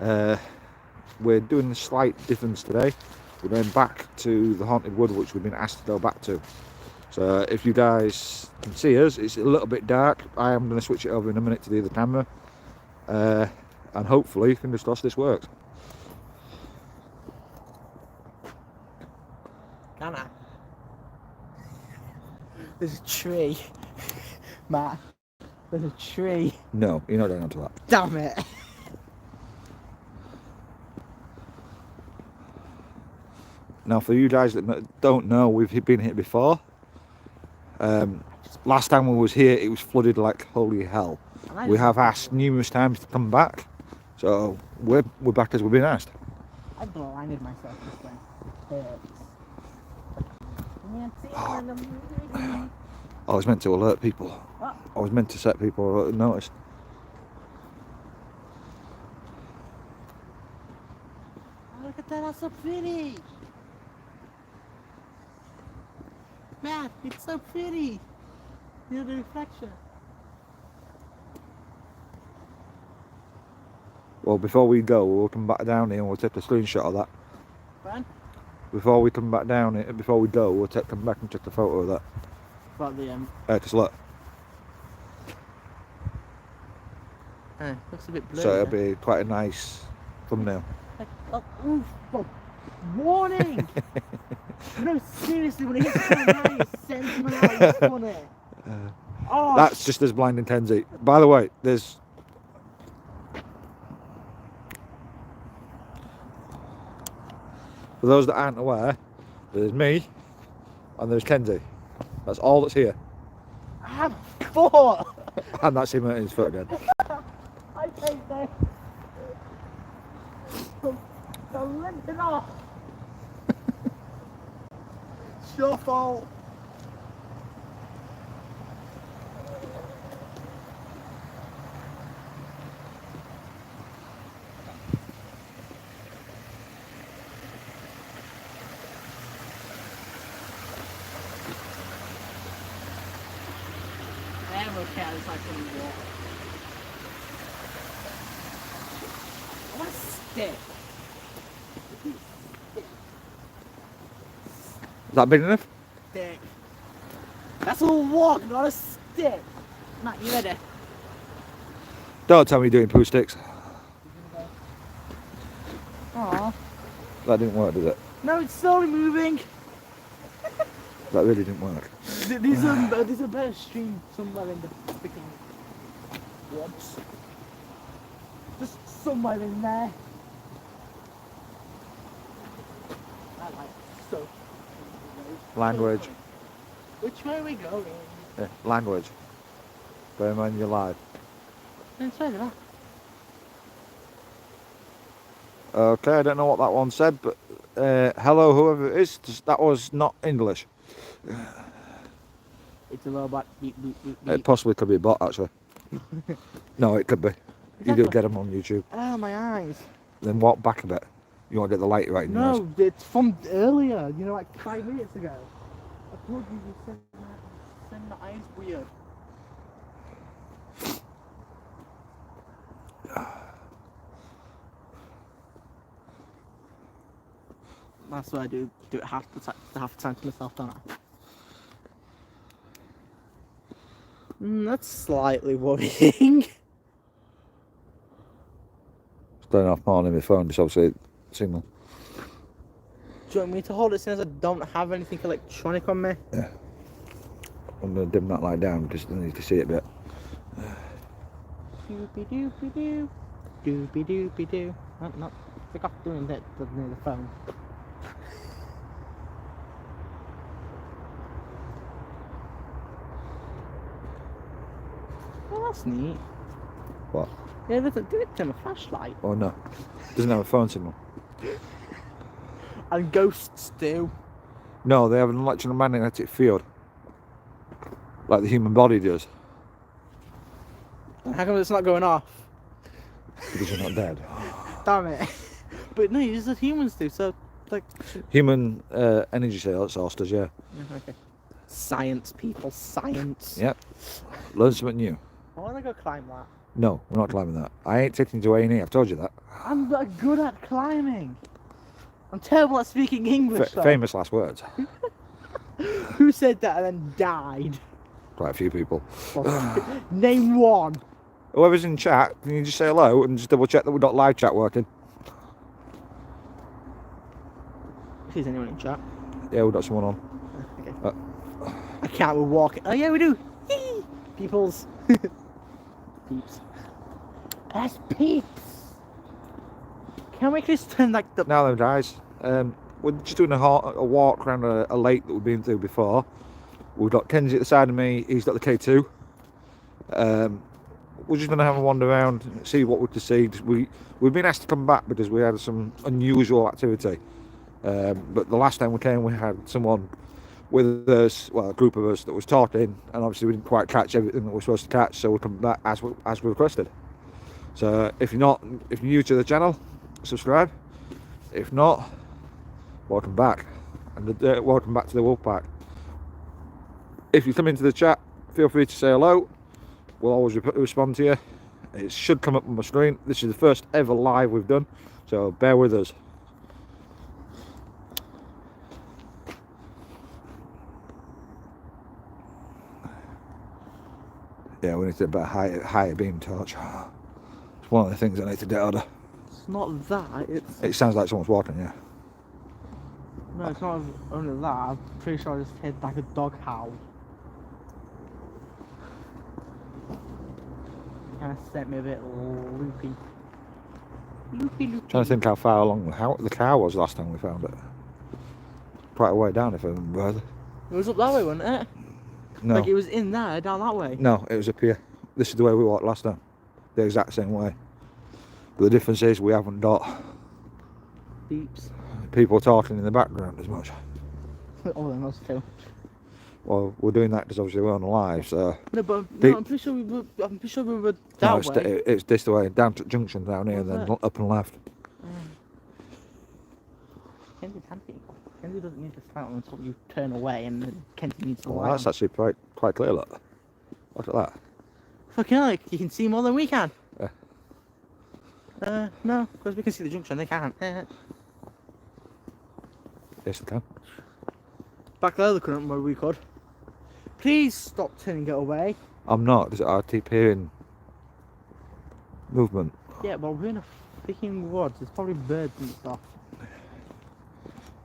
We're doing a slight difference today. We're going back to the Haunted Wood, which we've been asked to go back to. So if you guys can see us, it's a little bit dark. I am going to switch it over in a minute to the other camera. And hopefully, fingers crossed, this works. Can I? There's a tree. Matt, there's a tree. No, you're not going onto that. Damn it. Now, for you guys that don't know, we've been here before. Last time we was here, it was flooded like holy hell. We have asked numerous times to come back, so we're back as we've been asked. I blinded myself this way. I was meant to alert people. What? I was meant to set people notice. Oh, look at that, that's so pretty. Matt, it's so pretty. You know, the reflection. Well, before we go, we'll come back down here and we'll take a screenshot of that. When? Before we come back down here, before we go, we'll come back and take a photo of that. About the Just look. Looks a bit blurry. So it'll be quite a nice thumbnail. Warning! No, seriously, when it hits the eye, it sends me out on it. That's just as blind intensity. By the way, there's... For those that aren't aware, there's me and there's Kenzie. That's all that's here. I have 4! And that's him at his foot again. I hate this. I'm limping off. It's your fault. Cat is like when you walk. I want a stick. Is that big enough? Stick. That's a walk, not a stick. Matt, you ready? Don't tell me you're doing poo sticks. Aww. That didn't work, did it? No, it's slowly moving. That really didn't work. There's a better stream somewhere in the freaking woods. Just somewhere in there. I like so. Language. Which way are we going? Yeah, language. Bear in mind you're live. Let's try that. Okay, I don't know what that one said, but hello, whoever it is, that was not English. It's a robot. Beep, beep, beep, beep. It possibly could be a bot, actually. No, it could be. You do get them on YouTube. Oh, my eyes. Then walk back a bit. You want to get the light right in your eyes. No, it's from earlier. You know, like 5 minutes ago. I told you you send my eyes weird. That's what I do it half the time to myself, don't I? That's slightly worrying. Turn off more on my phone, just obviously signal. Do you want me to hold it since I don't have anything electronic on me? Yeah. I'm going to dim that light down because I need to see it a bit. Doopy doopy doo. Doopy doopy doo. Not pick off doing that near the phone. Oh, that's neat. What? Yeah, do it turn a flashlight. Oh no. Doesn't have a phone signal. And ghosts do. No, they have an electromagnetic field. Like the human body does. How come it's not going off? Because you're not dead. Damn it. But no, it's just humans do, so like... Human energy source does, yeah. Okay. Science, people, science. Yep. Learn something new. I want to go climb that. No, we're not climbing that. I ain't taking you to A&E, I've told you that. I'm not good at climbing. I'm terrible at speaking English. though. Famous last words. Who said that and then died? Quite a few people. Name one. Whoever's in chat, can you just say hello and just double check that we've got live chat working? Is anyone in chat? Yeah, we've got someone on. Okay. I can't. We're walking. Oh yeah, we do. Yee! Peoples. Peeps. That's peeps. Can we just turn like the? Now then, guys, we're just doing a walk around a lake that we've been through before. We've got Kenzie at the side of me, he's got the K2. We're just going to have a wander around, see what we can see. We've been asked to come back because we had some unusual activity. But the last time we came, we had someone with us, well, a group of us that was talking, and obviously we didn't quite catch everything that we were supposed to catch, so we'll come back as we requested. So if you're new to the channel, subscribe. If not, welcome back, and welcome back to the Wolfpack. If you come into the chat, feel free to say hello. We'll always respond to you. It should come up on my screen. This is the first ever live we've done, so bear with us. Yeah, we need to get a higher beam torch. It's one of the things I need to get order. It's not that. It sounds like someone's walking, yeah. No, it's not only that. I'm pretty sure I just heard like a dog howl. Kind of set me a bit loopy. Loopy. Trying to think how far along the car was last time we found it. Quite a way down, if I remember. It was up that way, wasn't it? No. Like it was in there, down that way. No, it was up here. This is the way we walked last time. The exact same way. But the difference is we haven't got Beeps. people talking in the background as much. Oh, then that's true. Well, we're doing that because obviously we're on live, so... No, but no, I'm pretty sure we were that No, way. it's this way, down to junction down here, and then up and left. Kenzie's happy. Kenzie doesn't need to start until you turn away, and then Kenzie needs to Well, line. that's actually quite clear, look. Look at that. Fucking hell, you can see more than we can. Yeah. No, because we can see the junction, they can't. Yes, they can. Back there, the current where we could. Please stop turning it away. I'm not, because I keep hearing movement. Yeah, well, we're in a freaking woods. There's probably birds and stuff.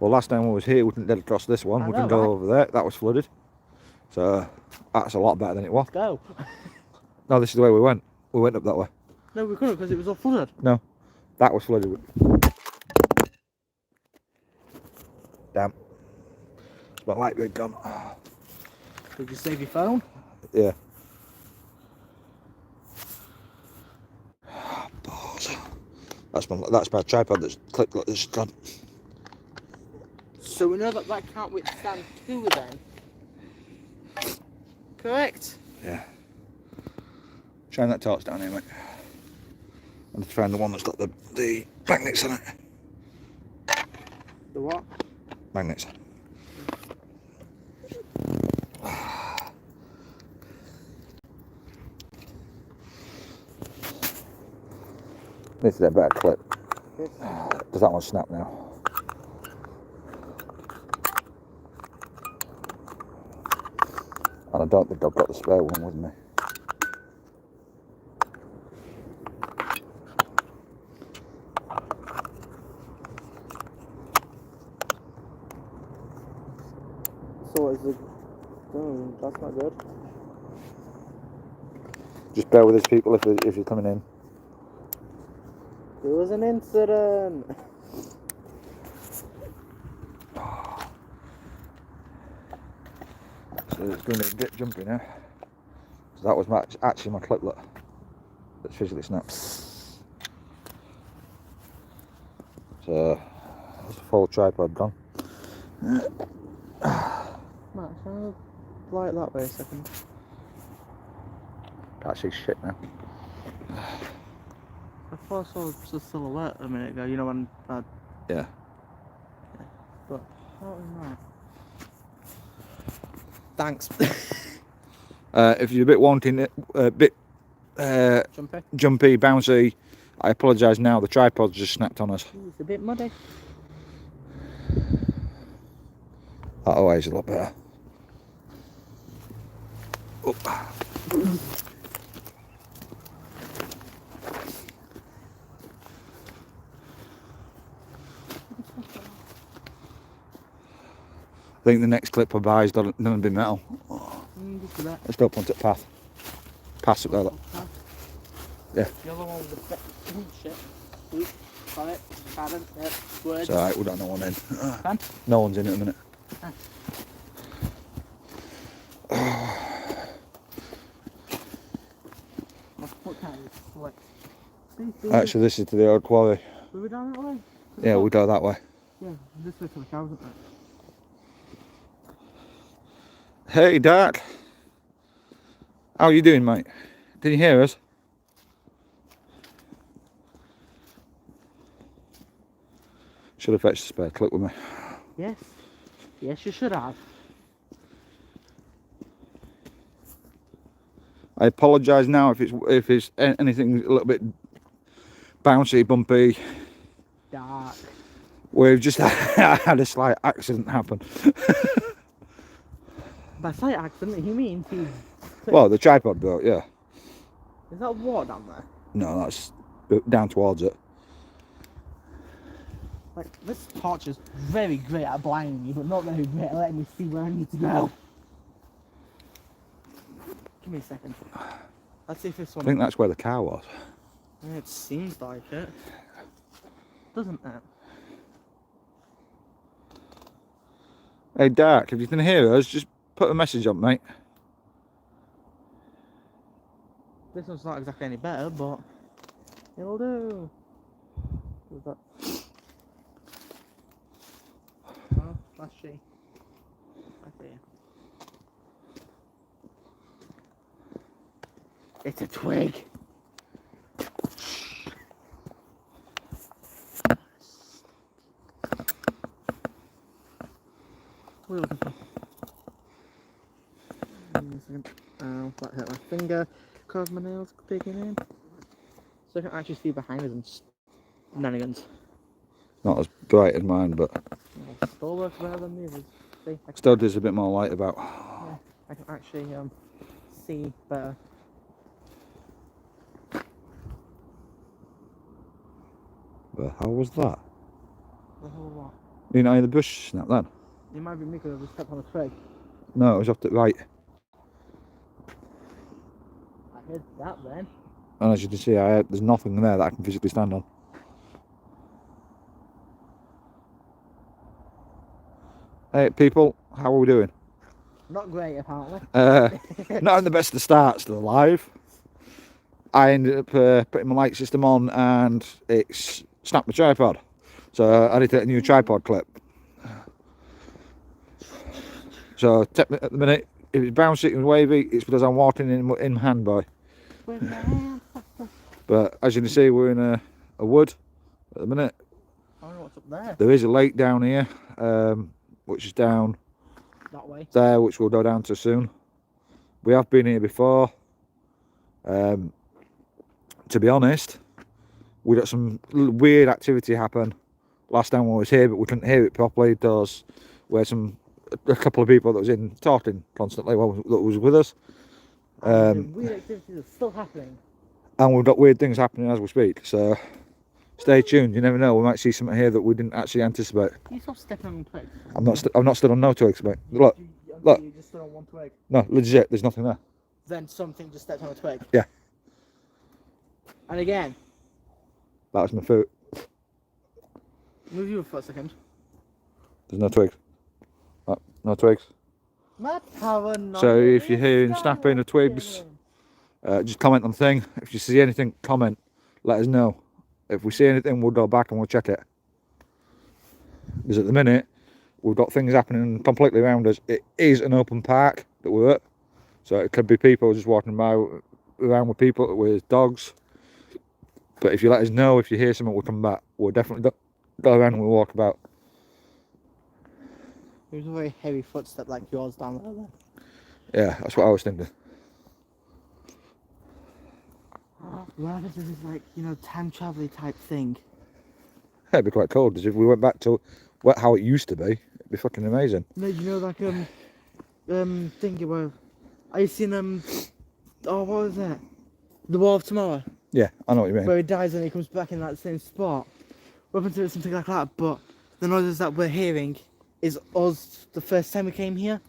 Well, last time I was here, we didn't get across this one. I We know, didn't go right? over there. That was flooded. So, that's a lot better than it was. Go. No, this is the way we went. We went up that way. No, we couldn't because it was all flooded. No, that was flooded. Damn. It's my light rig gone. Did you save your phone? Yeah. Balls. That's my tripod that's clicked like this. Gone. So we know that that can't withstand two then. Correct. Yeah. Shine that torch down here, mate. I need to find the one that's got the magnets on it. The what? Magnets. Need to get a better clip. Does that one snap now? And I don't think I've got the spare one with me. So what is it? Oh, that's not good. Just bear with us, people, if you're coming in. There was an incident. So it's going to be a bit jumpy now. So that was actually my clip, look. That's physically snapped. So that's a full tripod gone. Matt, can I light that way a second? Can't see shit now. I thought I saw a silhouette a minute ago, you know when Yeah. but how is that? Thanks. If you're a bit wanting it, a bit jumpy, bouncy. I apologise now, the tripod's just snapped on us. It's a bit muddy. That always a lot better. Oh. I think the next clip I buy is going to be metal. Let's go up onto the path. Pass up there, look. Yeah. The other one with the bit shit. Oop, got it. Pardon. Yep. Words. It's alright, we don't know one in. Fun? No one's in it at the minute. What kind of slick? Actually, this is to the old quarry. Were we down that way? Yeah, we go that way. Yeah, this way to the cows, isn't it? Hey, Dark. How are you doing, mate? Can you hear us? Should have fetched a spare clip with me. Yes. Yes, you should have. I apologise now if it's anything a little bit bouncy, bumpy. Dark. We've just had a slight accident happen. By slight accident, he means he's... Well, the tripod broke, yeah. Is that water down there? No, that's down towards it. Like, this torch is very great at blinding me, but not very great at letting me see where I need to go. Give me a second. Let's see if this I one... think that's where the car was. Yeah, it seems like it. Doesn't it? Hey, Dark, if you can hear us, just put a message up, mate. This one's not exactly any better, but it'll do. What's that? Oh, that's she. I see. It's a twig. What are you looking for? Oh, that hurt my finger. Caused my nails digging in. So I can actually see behind us and shenanigans. Not as bright as mine, but Yeah, still works better than the others. See, I can, still there's a bit more light about. yeah, I can actually see better. The hell was that? The whole lot. You know, the bush snap then? It might be me because I just stepped on a twig. No, it was off to the right. I heard that then. And as you can see, there's nothing there that I can physically stand on. Hey, people, how are we doing? Not great, apparently. Not in the best of starts to the live. I ended up putting my light system on and it's snapped my tripod. So I need to get a new tripod clip. So at the minute, if it's bouncy and wavy, it's because I'm walking in hand by. But as you can see, we're in a wood at the minute. I don't know what's up there. There is a lake down here, which is down That way. there, which we'll go down to soon. We have been here before. To be honest, we got some weird activity happen last time we was here, but we couldn't hear it properly. Those were a couple of people that was in talking constantly that was with us. Weird activities are still happening. And we've got weird things happening as we speak, so stay tuned. You never know, we might see something here that we didn't actually anticipate. You stop stepping on twigs. I'm not stood on no twigs, mate. Look, look. You just stood on one twig. No, legit, there's nothing there. Then something just stepped on a twig. Yeah. And again. That was my foot. Move your foot a second. There's no twigs. Oh, no twigs. My paranoia. So if you're hearing snapping of twigs, just comment on the thing. If you see anything, comment. Let us know. If we see anything, we'll go back and we'll check it. Because at the minute, we've got things happening completely around us. It is an open park that we're at. So it could be people just walking by around with people, with dogs. But if you let us know, if you hear something, we'll come back. We'll definitely go around and we'll walk about. There's a very heavy footstep like yours down there. Yeah, that's what I was thinking. What if this is like, you know, time travel type thing? It'd be quite cool, because if we went back to how it used to be, it'd be fucking amazing. No, you know, like thingy where I seen oh, what was that? The War of Tomorrow, Yeah, I know what you mean. where he dies and he comes back in that same spot. We're up into something like that, but the noises that we're hearing is us the first time we came here,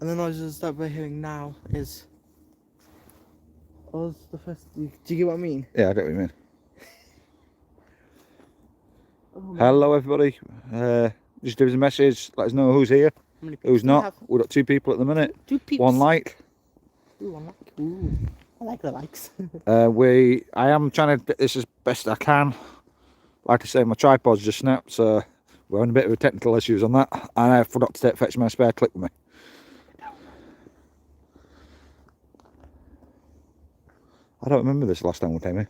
and the noises that we're hearing now is us the first. Do you get what I mean? Yeah, I get what you mean. Oh, man. Hello, everybody. Just give us a message. Let us know who's here, How many people who's do we not. have? We've got 2 people at the minute. 2 peeps. 1 like. Ooh, 1 like. Ooh, I like the likes. I am trying to get this as best I can. Like I say, my tripod's just snapped, so we're having a bit of technical issues on that. And I forgot to fetch my spare clip with me. I don't remember this last time we came here.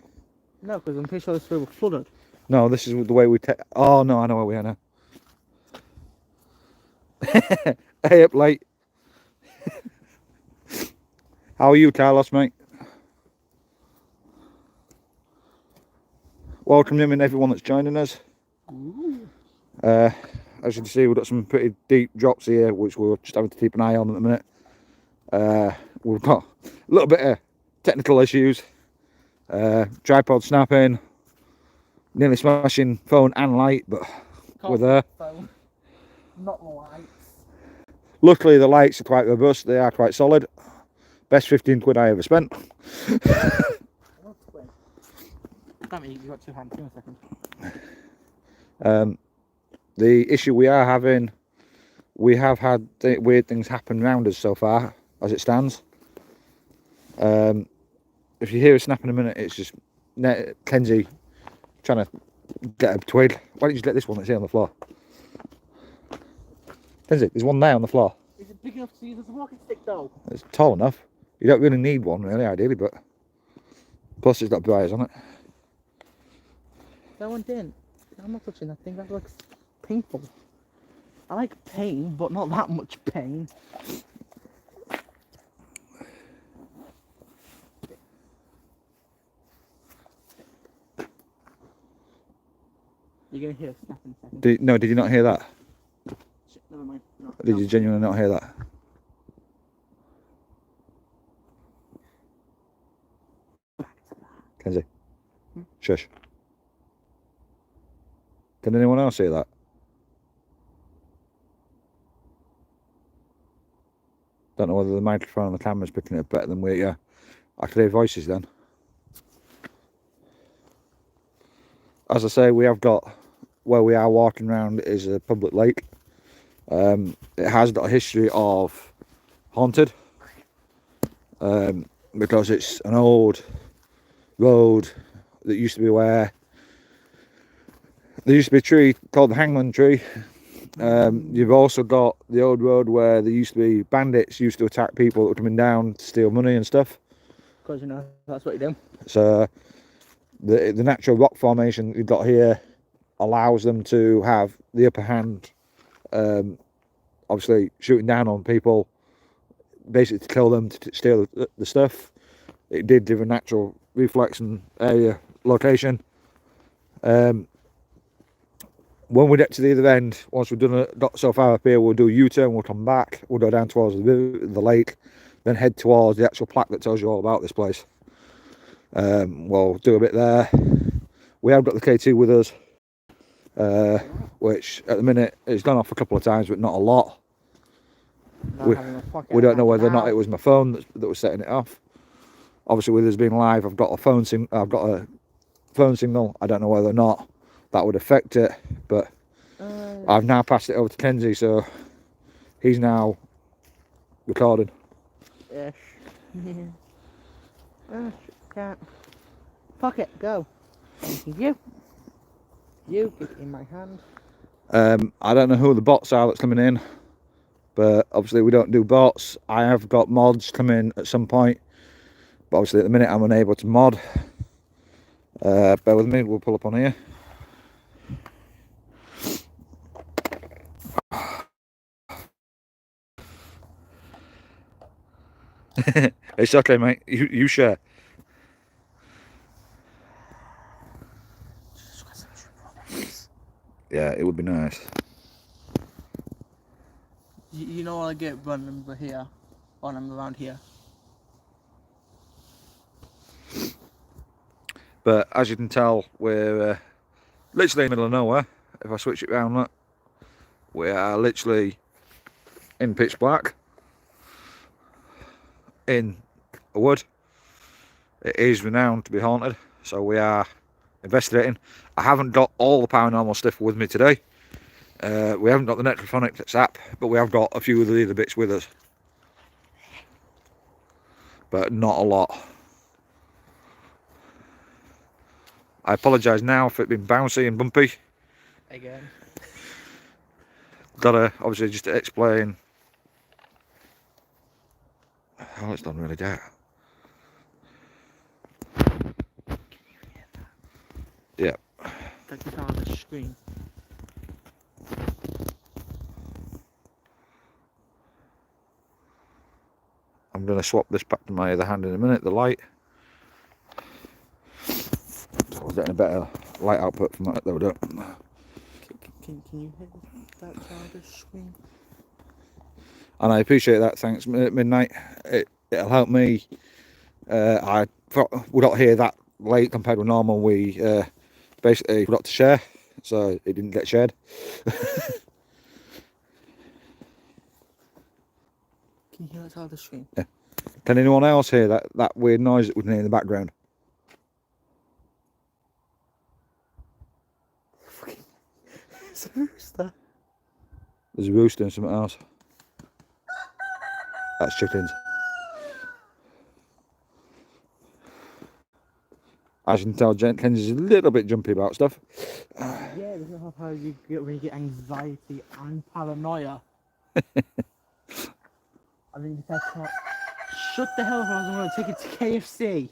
No, because I'm pretty sure this way was flooded. No, this is the way we take. Oh no, I know where we are now. Hey, up late. How are you, Carlos, mate? Welcome in everyone that's joining us. As you can see, we've got some pretty deep drops here, which we're just having to keep an eye on at the minute. We've got a little bit of technical issues. Tripod snapping, nearly smashing phone and light, but we're there. Phone, not the lights. Luckily, the lights are quite robust. They are quite solid. Best 15 quid I ever spent. Damn it, you got 2 hands. Give me a second. The issue we are having, we have had weird things happen around us so far, as it stands. If you hear a snap in a minute, it's just Kenzie trying to get a twig. Why don't you just get this one that's here on the floor? Kenzie, there's one there on the floor. Is it big enough to use as a walking stick though? It's tall enough. You don't really need one, really, ideally, but plus it's got briars on it. That one didn't. I'm not touching that thing. That looks painful. I like pain, but not that much pain. You're gonna hear a snap in a second. Did you not hear that? Shit, never mind. No, Did you genuinely not hear that? Kenzie, shush. Can anyone else hear that? Don't know whether the microphone and the camera's picking it up better than we are. I could hear voices then. As I say, we have got, where we are walking around is a public lake. It has got a history of haunted, because it's an old road that used to be where there used to be a tree called the hangman tree. You've also got the old road where there used to be bandits used to attack people that were coming down to steal money and stuff. Because you know that's what you do. So the natural rock formation you've got here allows them to have the upper hand, obviously shooting down on people, basically to kill them, to steal the stuff. It did give a natural reflex and area location. When we get to the other end, once we've got so far up here, we'll do a U-turn, we'll come back, we'll go down towards the lake, then head towards the actual plaque that tells you all about this place. We'll do a bit there. We have got the K2 with us, which at the minute it's gone off a couple of times, but not a lot. We don't know whether or not it was my phone that was setting it off. Obviously, with us being live, I've got a phone signal. I don't know whether or not that would affect it, but I've now passed it over to Kenzie, so he's now recording. Ish. Can't. Fuck it, go. You get it in my hand. I don't know who the bots are that's coming in, but obviously we don't do bots. I have got mods coming at some point, but obviously at the minute I'm unable to mod. Bear with me, we'll pull up on here. It's okay, mate. You share. Yeah, it would be nice. You know what I get when I'm here, when I'm around here. But as you can tell, we're literally in the middle of nowhere. If I switch it around, look, we are literally in pitch black, in a wood. It is renowned to be haunted, so we are investigating. I haven't got all the paranormal stuff with me today. We haven't got the Necrophonics app, but we have got a few of the other bits with us. But not a lot. I apologise now for it being bouncy and bumpy. Again. Gotta obviously just explain. Oh, it's done really dark. Yeah. Like you found on the screen. I'm going to swap this back to my other hand in a minute, the light. So we're getting a better light output from that, though, don't we? Can you hear that sound on the screen? And I appreciate that, thanks, Midnight. It'll help me. We got here that late compared with normal. We basically forgot to share, so it didn't get shared. Can you hear that sound on the screen? Yeah. Can anyone else hear that weird noise that we can hear in the background? It's a rooster. There's a rooster and something else. That's chickens. As you can tell, Ken's a little bit jumpy about stuff. Yeah, this is how you get when you get anxiety and paranoia. I mean, you said, shut the hell up, I was going to take it to KFC.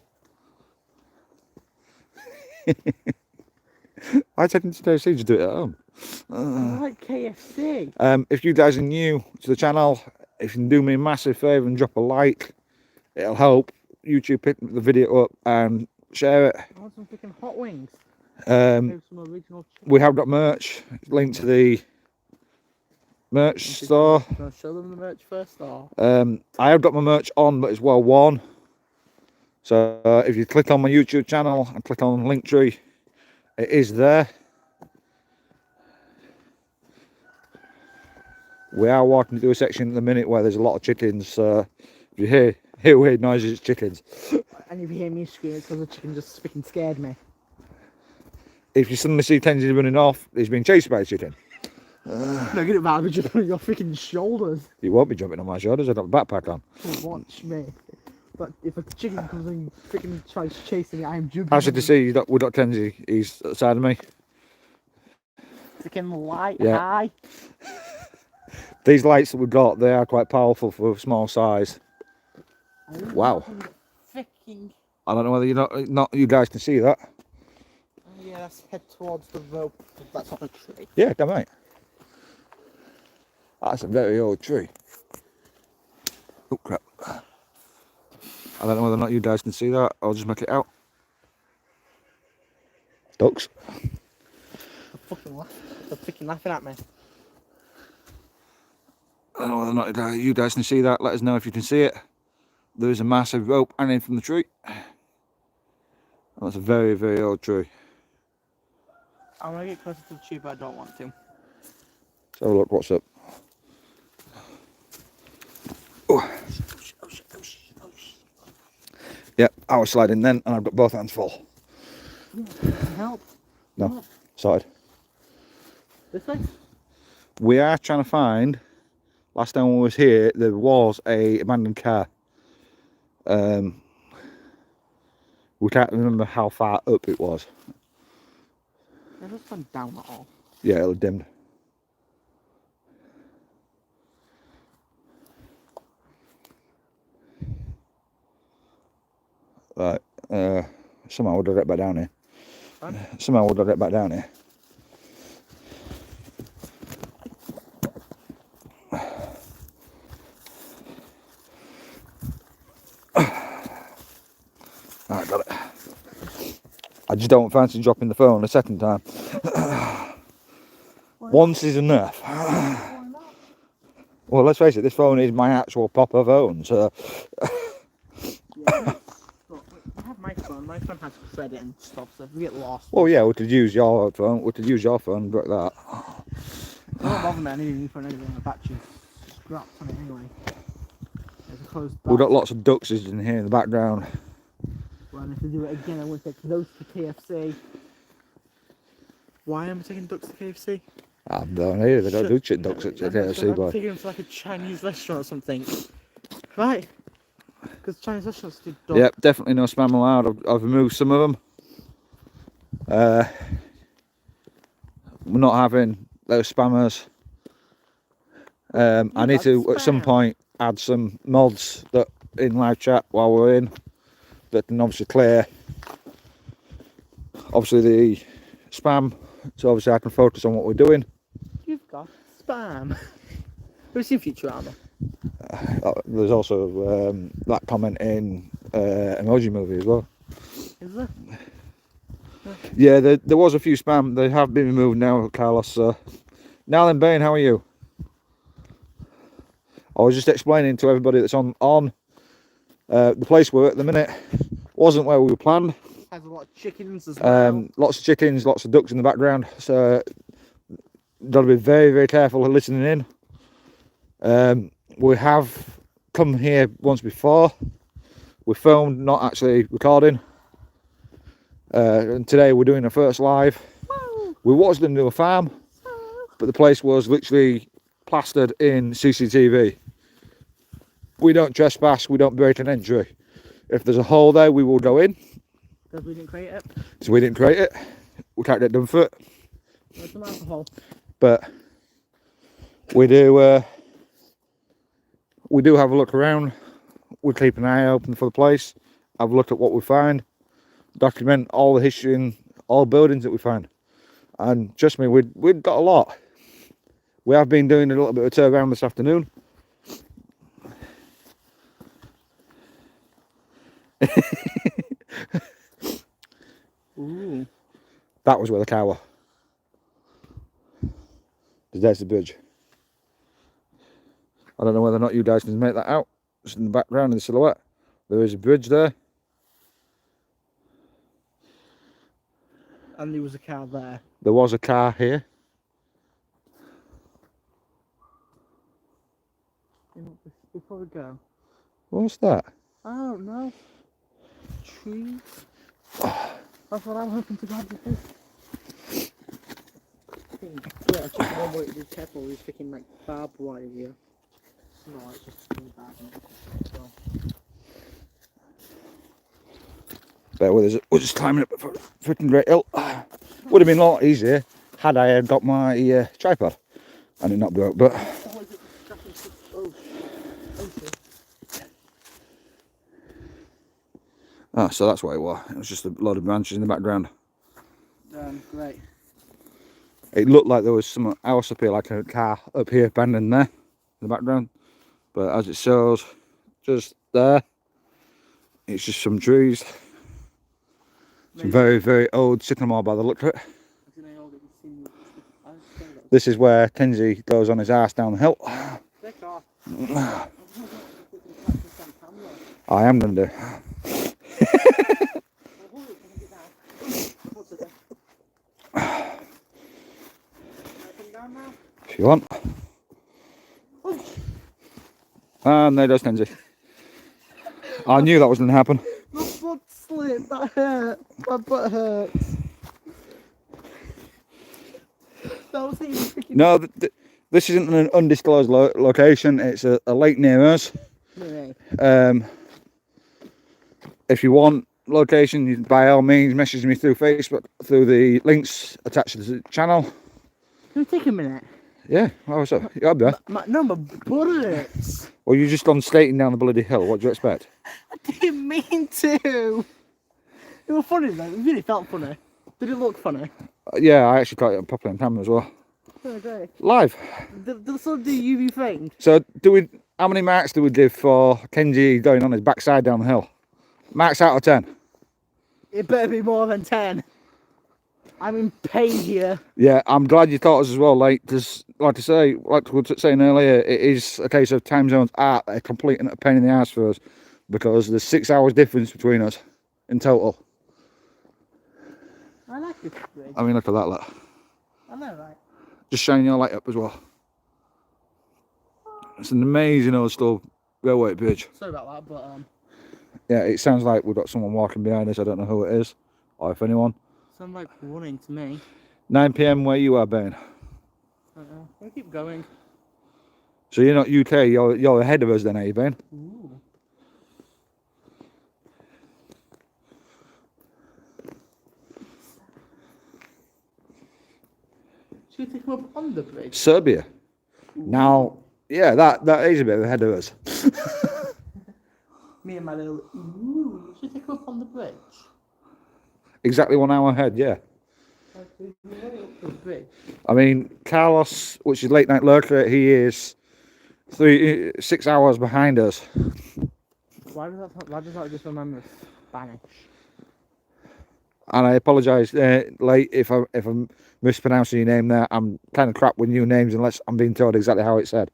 I take him to KFC to do it at home. I like KFC. If you guys are new to the channel, if you can do me a massive favour and drop a like, it'll help YouTube pick the video up and share it. I want some freaking hot wings. Some original we have got merch, linked to the merch store. Can I show them the merch first? Or? I have got my merch on, but it's well worn. So if you click on my YouTube channel and click on Linktree, it is there. We are walking through a section at the minute where there's a lot of chickens. So if you hear weird noises, it's chickens. And if you hear me scream, it's because the chicken just freaking scared me. If you suddenly see Tenzi running off, he's being chased by a chicken. No, get it back, but jumping on your freaking shoulders. He won't be jumping on my shoulders, I've got a backpack on. Watch me. But if a chicken comes and freaking tries chasing me, I am jumping. As you can see, we've got Tenzi, he's outside of me. Freaking light, Yeah. high. These lights that we've got, they are quite powerful for a small size. Wow. Freaking. I don't know whether you guys can see that. Yeah, let's head towards the rope. That's not a tree. Yeah, damn right. That's a very old tree. Oh crap. I don't know whether or not you guys can see that. I'll just make it out. Ducks. They're freaking laughing at me. I don't know whether or not you guys can see that. Let us know if you can see it. There is a massive rope hanging from the tree. That's a very, very old tree. I'm gonna get closer to the tree, but I don't want to. So look, what's up? Oh. Yeah, I was sliding then, and I've got both hands full. Yeah, can help. No, What? sorted. This way? We are trying to find. Last time we was here, there was a abandoned car. We can't remember how far up it was. It just went down at all. Yeah, it dimmed. Right, somehow we'll get back down here. Fine. Somehow we'll get back down here. I got it. I just don't fancy dropping the phone a second time. Once is enough. Why not? Well, let's face it, this phone is my actual proper phone, so... Yeah. Look, I have my phone. My phone has credit and stuff, so if we get lost... Well, yeah, we could use your phone. We could use your phone, but that. It don't bother me, I need a new phone anyway, my battery's scrapped on it anyway. There's a closed We've got back. lots of ducks in here in the background. Well, and if I do it again, I want to take those to KFC. Why am I taking ducks to KFC? I don't know, they don't do chick ducks at I'm KFC, but... figuring for like a Chinese restaurant or something. Right. Because Chinese restaurants do duck. Yep, definitely no spam allowed. I've removed some of them. We're not having those spammers. I need to, at some point, add some mods that in live chat while we're in that can obviously clear obviously the spam, so obviously I can focus on what we're doing. You've got spam. We've seen Futurama. There's also that comment in Emoji Movie as well. Is there? Yeah, there was a few spam. They have been removed now, Carlos. Now then, Bain, how are you? I was just explaining to everybody that's on the place we're at the minute wasn't where we were planned. Has a lot of chickens as well. Lots of chickens, lots of ducks in the background. So got to be very, very careful of listening in. We have come here once before. We filmed, not actually recording. And today we're doing our first live. Woo! We was going to do a farm, but the place was literally plastered in CCTV. We don't trespass, we don't break an entry. If there's a hole there, we will go in. Because we didn't create it. So we didn't create it. We can't get done for it. There's some alcohol. But we do have a look around. We keep an eye open for the place. Have a look at what we find. Document all the history and all buildings that we find. And trust me, we've got a lot. We have been doing a little bit of a tour around this afternoon. Ooh. That was where the car was. There's the bridge. I don't know whether or not you guys can make that out. Just in the background in the silhouette. There is a bridge there. And there was a car there. There was a car here. You know, before we go. What's that? I don't know. Trees. That's what I'm hoping to grab with this. Yeah, I checked one where it was careful, we was picking like barbed wire here. No, it's just bad. So. Bear with us, we're just climbing up a freaking great hill. Would have been a lot easier had I had got my tripod and it not broke, but... Oh, so that's what it was. It was just a load of branches in the background. Great. It looked like there was some else up here, like a car up here abandoned there in the background. But as it shows, just there, it's just some trees. Some very, very old sycamore by the look of it. This is where Kenzie goes on his arse down the hill. I am going to do. If you want. And there goes Kenzie. I knew that was going to happen. My foot slipped, that hurt. My butt hurts. That was even freaking... No, this isn't an undisclosed location. It's a lake near us. Okay. If you want location, you, by all means, message me through Facebook, through the links attached to the channel. Can we take a minute? Yeah, well, so you'll be there. No, my butt hurts. Well, you're just on skating down the bloody hill. What do you expect? I didn't mean to. It was funny though. It really felt funny. Did it look funny? Yeah, I actually caught it properly on camera as well. Oh, great. Live. Did the sort of the UV thing? So, how many marks do we give for Kenji going on his backside down the hill? Marks out of 10. It better be more than 10. I'm in pain here. Yeah, I'm glad you thought us as well, like, because, like I say, like we were saying earlier, it is a case of time zones are a complete and a pain in the ass for us, because there's 6 hours difference between us in total. I like this bridge. I mean, look at that, look. I know, right? Just shining your light up as well. It's an amazing old steel railway bridge. Sorry about that, but Yeah, it sounds like we've got someone walking behind us. I don't know who it is, or if anyone. sounds like running to me. 9 PM where you are, Ben. I don't know. We'll keep going. So you're not UK, you're ahead of us then, are you, Ben? Ooh. Should we take him up on the bridge? Serbia. Ooh. Now, yeah, that is a bit ahead of us. Me and my little. Ooh. Should we take him up on the bridge? Exactly 1 hour ahead, yeah. We're way up the bridge. I mean, Carlos, which is late night lurker, he is 6 hours behind us. Why does that just remember Spanish? And I apologise, late, if I'm mispronouncing your name there. I'm kind of crap with new names unless I'm being told exactly how it's said.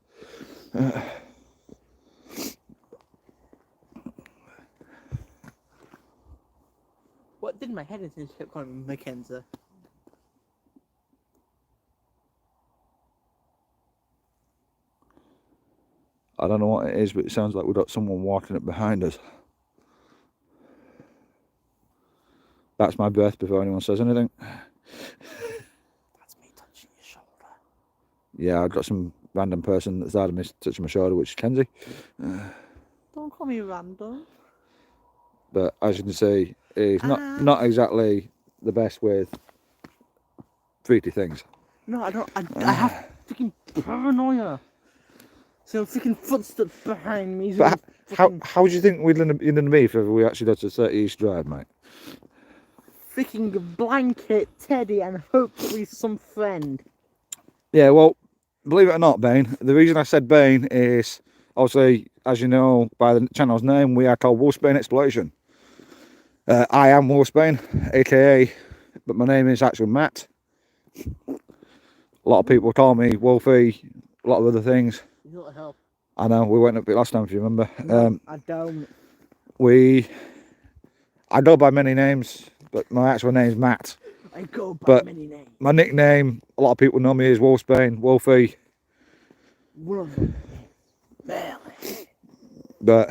What did my head into and kept calling me Mackenzie? I don't know what it is, but it sounds like we've got someone walking up behind us. That's my breath before anyone says anything. That's me touching your shoulder. Yeah, I've got some random person that's had me touching my shoulder, which is Kenzie. Don't call me random. But as you can see, he's not exactly the best with freaky things. No, I don't. I have freaking paranoia. So freaking footsteps behind me. But how do you think we'd end up be if we actually got to 30 East Drive, mate? Freaking blanket, Teddy, and hopefully some friend. Yeah, well, believe it or not, Bane, the reason I said Bane is, obviously, as you know by the channel's name, we are called Wolfsbane Exploration. I am Wolfsbane, aka, but my name is actually Matt. A lot of people call me Wolfie, a lot of other things. You got help. I know, we went up it last time if you remember. No, I don't. I go by many names, but my actual name is Matt. I go by many names. My nickname, a lot of people know me as Wolfsbane, Wolfie. One of them is Merlin. But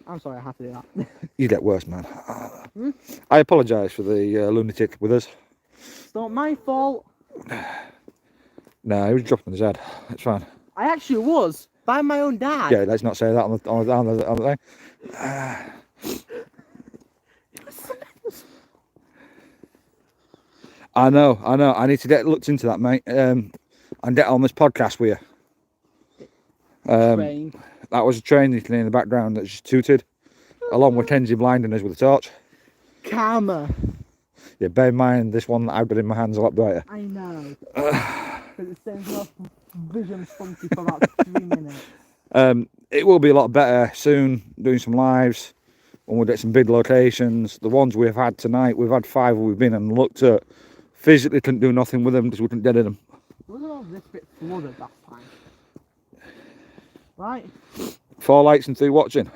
I'm sorry, I have to do that. you get worse, man. I apologise for the lunatic with us. It's not my fault. No, he was dropping his head. It's fine. I actually was by my own dad. Yeah, let's not say that on the thing. I know. I need to get looked into that, mate. And get on this podcast with you. Train. That was a train you can hear in the background that just tooted, along with Kenzie blinding us with a torch. Karma. Yeah, bear in mind this one that I've got in my hands a lot brighter. I know. Because it stays off vision funky for about 3 minutes. It will be a lot better soon, doing some lives, when we get some big locations. The ones we've had tonight, we've had 5 where we've been and looked at. Physically couldn't do nothing with them because we couldn't get in them. Wasn't all this bit flooded that time? Right? 4 likes and 3 watching.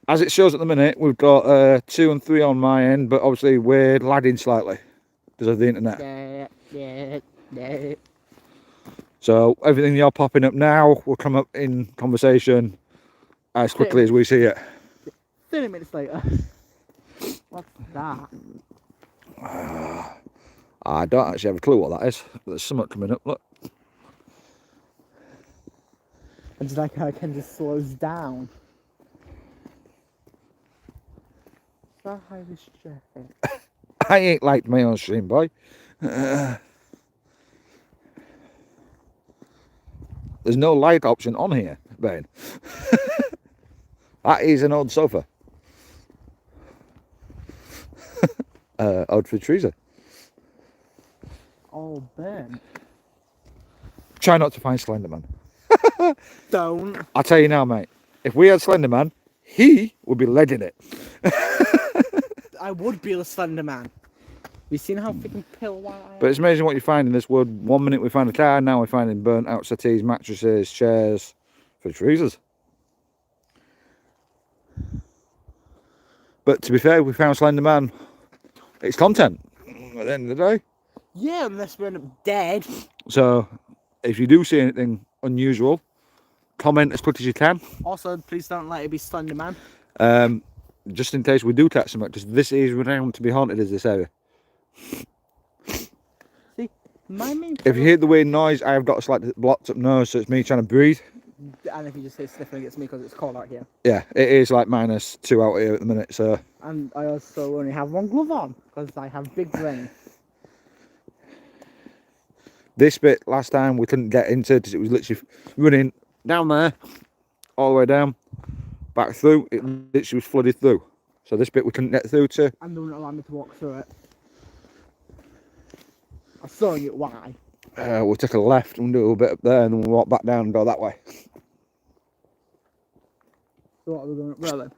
As it shows at the minute, we've got 2 and 3 on my end, but obviously we're lagging slightly because of the internet. Yeah. So everything you're popping up now will come up in conversation as quickly as we see it. 30 minutes later. What's that? I don't actually have a clue what that is. There's something coming up, look. I just like how it kind of slows down. So highly stressing. I ain't liked my own stream, boy. There's no like option on here, Ben. That is an old sofa. Old for Teresa. Oh, Ben. Try not to find Slenderman. Don't. I'll tell you now, mate. If we had Slenderman, he would be leading it. I would be a Slender Man. You seen how freaking pill white I am? But it's amazing what you find in this wood. 1 minute we find a car, now we're finding burnt out settees, mattresses, chairs, fridge freezers. But to be fair, we found Slender Man. It's content at the end of the day. Yeah, unless we end up dead. So if you do see anything unusual, comment as quick as you can. Also, please don't let it be Slender Man. Just in case we do catch something, because this is renowned to be haunted as this area. See, my main If you hear the weird noise, I have got a slightly blocked up nose, so it's me trying to breathe. And if you just say sniffling, it's me because it's cold out here. Yeah, it is like -2 out here at the minute, so. And I also only have one glove on because I have big brain. This bit last time we couldn't get into because it was literally running down there, all the way down, back through. It literally was flooded through. So this bit we couldn't get through to. And they wouldn't allow me to walk through it. I'm showing you why. We'll take a left and do a bit up there, and then we'll walk back down and go that way. So what are we going? Well then.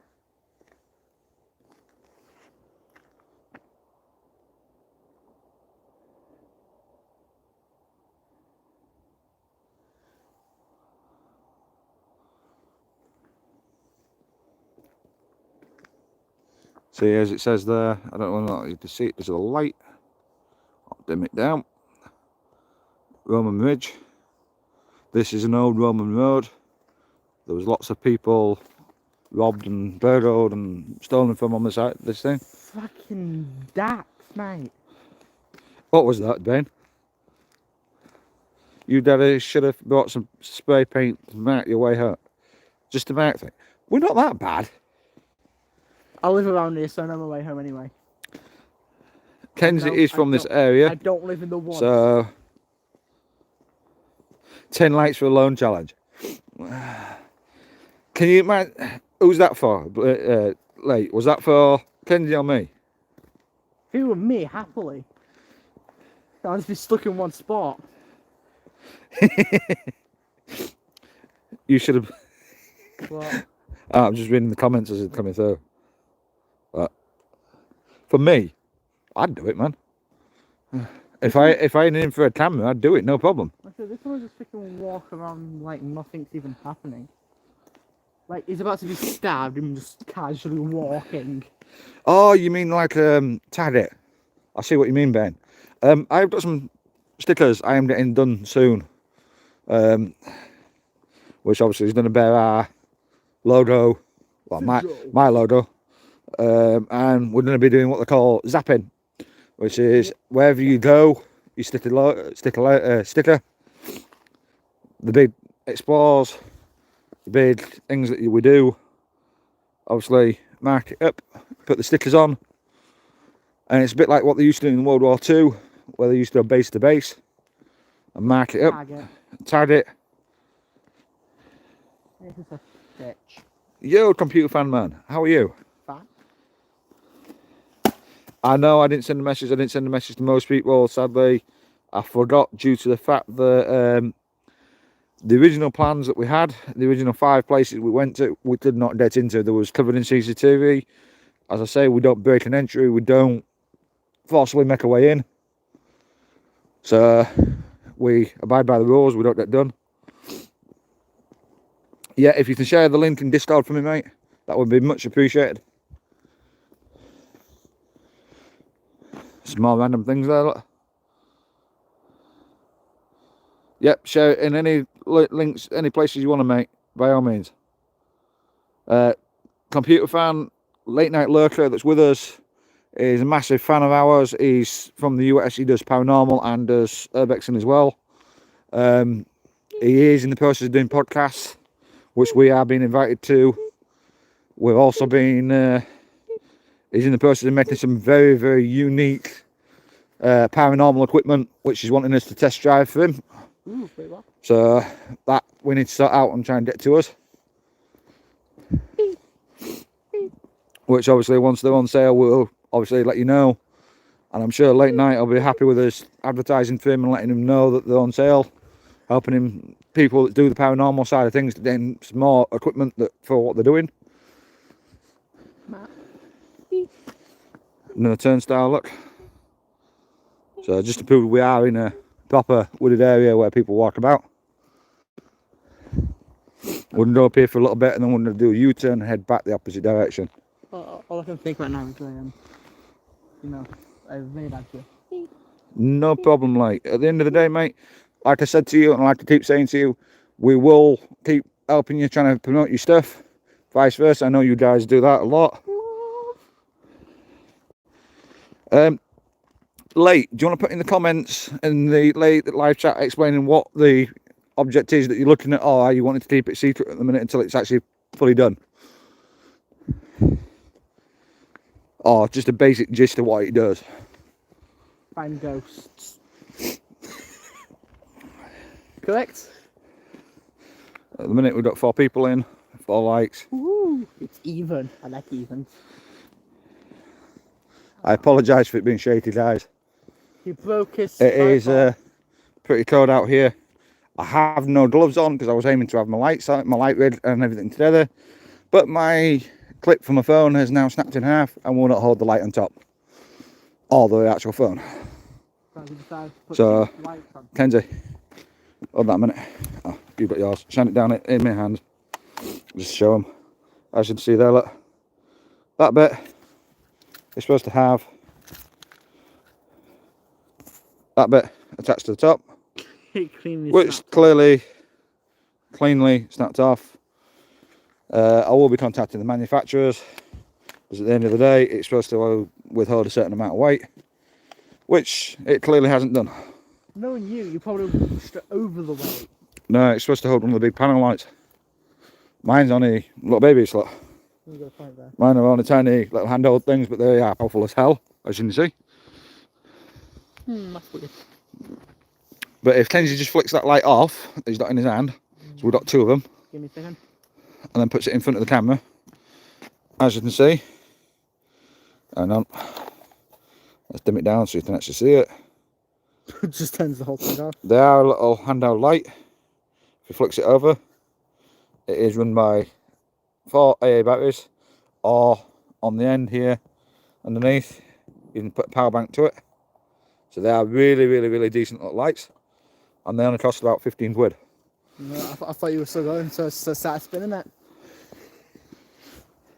See, as it says there, I don't know if you can see it, there's a light. I'll dim it down. Roman Ridge. This is an old Roman road. There was lots of people robbed and burgled and stolen from on the side of this thing. Fucking dacks, mate. What was that, Ben? You daddy should have brought some spray paint to mark your way home. Just to mark things. We're not that bad. I live around here, so I know my way home anyway. Kenzie No, is from this area. I don't live in the woods. So 10 likes for a loan challenge. Can you imagine? Who's that for? Late. Was that for Kenzie or me? If it were me, happily. I'd just be stuck in one spot. You should have. What? I'm just reading the comments as it's coming through. But for me, I'd do it, man. If I ain't in for a camera, I'd do it, no problem. I said, this one just freaking walk around like nothing's even happening. Like he's about to be stabbed and just casually walking. Oh, you mean like tag it? I see what you mean, Ben. I've got some stickers I am getting done soon. Which obviously is going to bear our logo, well, my logo. And we're going to be doing what they call zapping, which is wherever you go, you stick a sticker. The big explores, the big things that we do, obviously mark it up, put the stickers on, and it's a bit like what they used to do in World War II, where they used to go base to base and mark it up, tag it. This is a bitch. Yo, computer fan man, how are you? Fine. I know I didn't send a message. I didn't send a message to most people. Sadly, I forgot due to the fact that the original plans that we had, the original 5 places we went to, we did not get into. There was covered in CCTV. As I say, we don't break an entry. We don't forcibly make our way in. So we abide by the rules. We don't get done. Yeah, if you can share the link in Discord for me, mate, that would be much appreciated. Some more random things there, look. Yep, share it in any links, any places you want to, mate, by all means. Computer fan, late night lurker that's with us is a massive fan of ours. He's from the US, he does paranormal and does urbexing as well. He is in the process of doing podcasts, which we are being invited to. We've also been, he's in the process of making some very, very unique paranormal equipment, which he's wanting us to test drive for him. Ooh, pretty well. So that we need to sort out and try and get to us. Which obviously once they're on sale, we'll obviously let you know. And I'm sure late night will be happy with us advertising for him and letting him know that they're on sale. Helping him, people that do the paranormal side of things, to get some more equipment for what they're doing. Another turnstile, look. So just to prove we are in a proper wooded area where people walk about. We're going to go up here for a little bit and then we're going to do a U-turn and head back the opposite direction. All I can think right now is, you know, I've made that to you. No problem, like, at the end of the day, mate, like I said to you and I like to keep saying to you, we will keep helping you, trying to promote your stuff, vice versa. I know you guys do that a lot. Late, do you want to put in the comments in the late live chat explaining what the object is that you're looking at, or are you wanting to keep it secret at the minute until it's actually fully done? Or just a basic gist of what it does? Find ghosts. Correct? At the minute we've got 4 people in, 4 likes. Ooh, it's even. I like evens. I apologise for it being shady, guys. He broke his It is pretty cold out here. I have no gloves on because I was aiming to have my lights on, my light rig and everything together. But my clip from my phone has now snapped in half and will not hold the light on top. Or the actual phone. So, Kenzie, hold that a minute. Oh, you've got yours. Shine it down in my hand. Just show them. As you can see there, look. That bit is supposed to have that bit attached to the top, which clearly cleanly snapped off. I will be contacting the manufacturers because at the end of the day it's supposed to withhold a certain amount of weight, which it clearly hasn't done. Knowing you probably pushed it over the weight. No, it's supposed to hold one of the big panel lights. Mine's only little baby slot. Mine are only tiny little handheld things, but they are powerful as hell, as you can see. That's weird. But if Kenzie just flicks that light off, that he's got in his hand, so we've got 2 of them, Give me a second. and then puts it in front of the camera, as you can see. Hang on. Let's dim it down so you can actually see it. It just turns the whole thing on. They are a little handheld light. If he flicks it over, it is run by 4 AA batteries, or on the end here, underneath, you can put a power bank to it. So they are really, really, really decent little lights, and they only cost about 15 quid. No, I thought you were still going, so start spinning it.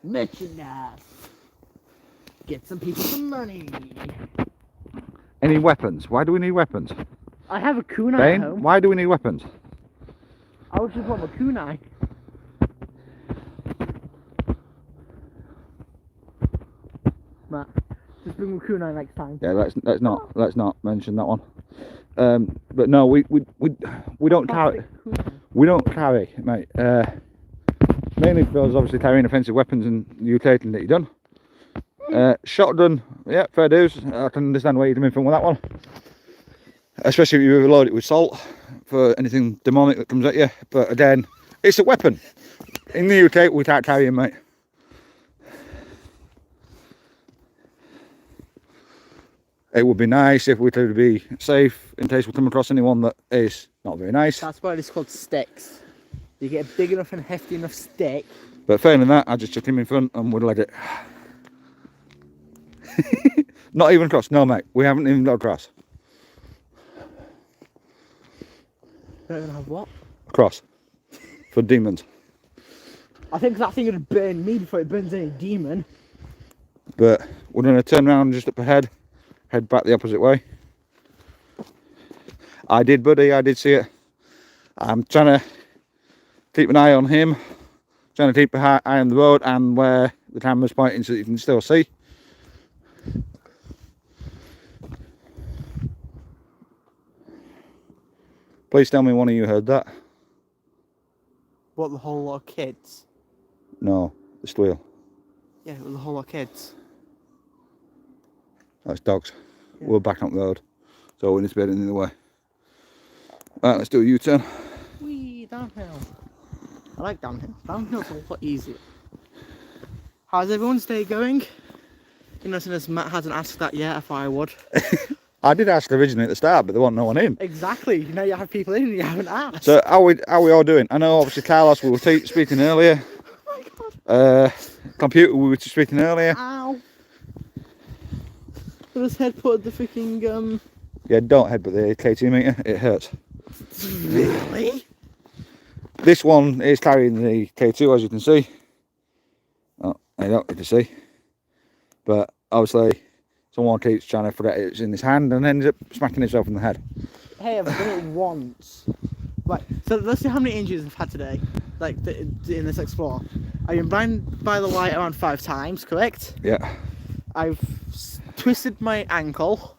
Merchandise. Get some people some money. Any weapons? Why do we need weapons? I have a kunai Bane, at home. why do we need weapons? I was just want my kunai. Matt, just bring my kunai next time. Yeah, let's not mention that one. But no, we don't carry. We don't carry, mate. Mainly because obviously carrying offensive weapons and mutating that you've done. Shotgun, yeah, fair dues. I can understand where you're coming from with that one. Especially if you overload it with salt for anything demonic that comes at you. But again, it's a weapon. In the UK, we can't carry them, mate. It would be nice if we could be safe in case we come across anyone that is not very nice. That's why it's called sticks. You get a big enough and hefty enough stick. But failing that, I just chuck him in front and would let it. Not even across. No, mate, we haven't even got across. Don't even have what? Cross. For demons. I think that thing would burn me before it burns any demon. But we're going to turn around just up ahead, head back the opposite way. I did, buddy, I did see it. I'm trying to keep an eye on him, trying to keep an eye on the road and where the camera's pointing so that you can still see. Please tell me one of you heard that. What, the whole lot of kids? No, the squeal. Yeah, it was a whole lot of kids. That's dogs. Yeah. We're back up the road, so we need to be heading the other way. Right, let's do a U-turn. Whee, downhill. I like downhill. Downhill's a lot easier. How's everyone's day going? You know, since Matt hasn't asked that yet, if I would. I did ask originally at the start, but there wasn't no one in. Exactly. Now you have people in and you haven't asked. So how we all doing? I know obviously Carlos, we were speaking earlier. Oh my god. Computer, we were speaking earlier. Ow. I just head put the freaking Yeah, don't headbutt the K2 meter, it hurts. Really? This one is carrying the K2, as you can see. Oh, I don't need to see. But obviously, someone keeps trying to forget it's in his hand and ends up smacking himself in the head. Hey, I've done it once. Right, so let's see how many injuries I've had today, like in this Explorer. I've been blinded by the light around 5 times, correct? Yeah. I've twisted my ankle.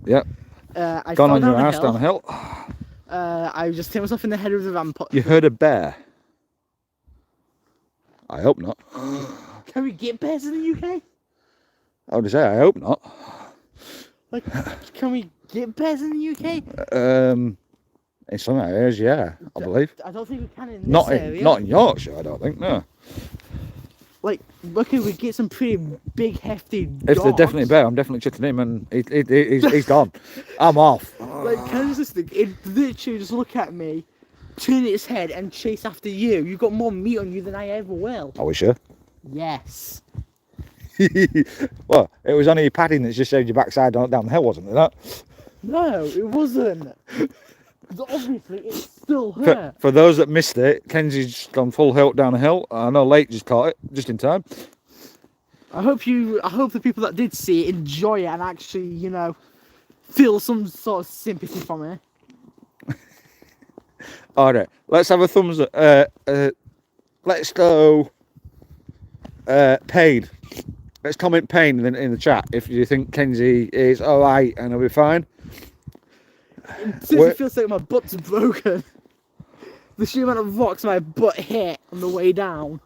Yep. I Gone fell on your down ass down a a hill. hill. I just hit myself in the head with the ramp. You heard a bear? I hope not. Can we get bears in the UK? I would say I hope not. Like, can we get bears in the UK? In some areas, yeah, I believe. I don't think we can in this area. Not in Yorkshire, I don't think. No. Like, okay, we get some pretty big, hefty dogs. If they're definitely a bear, I'm definitely chipping him, and he's gone. I'm off. Like, can you just think? It literally just look at me, turn its head, and chase after you. You've got more meat on you than I ever will. Are we sure? Yes. Well, it was only padding that just saved your backside down the hill, wasn't it? That? No, it wasn't. Obviously, it still hurt. For those that missed it, Kenzie's gone full hilt down a hill. I know Lake just caught it, just in time. I hope the people that did see it enjoy it and actually, you know, feel some sort of sympathy from it. Alright, let's have a thumbs up. Let's go pain. Let's comment pain in the chat if you think Kenzie is alright and he'll be fine. Seriously feels like my butt's broken. The sheer amount of rocks my butt hit on the way down.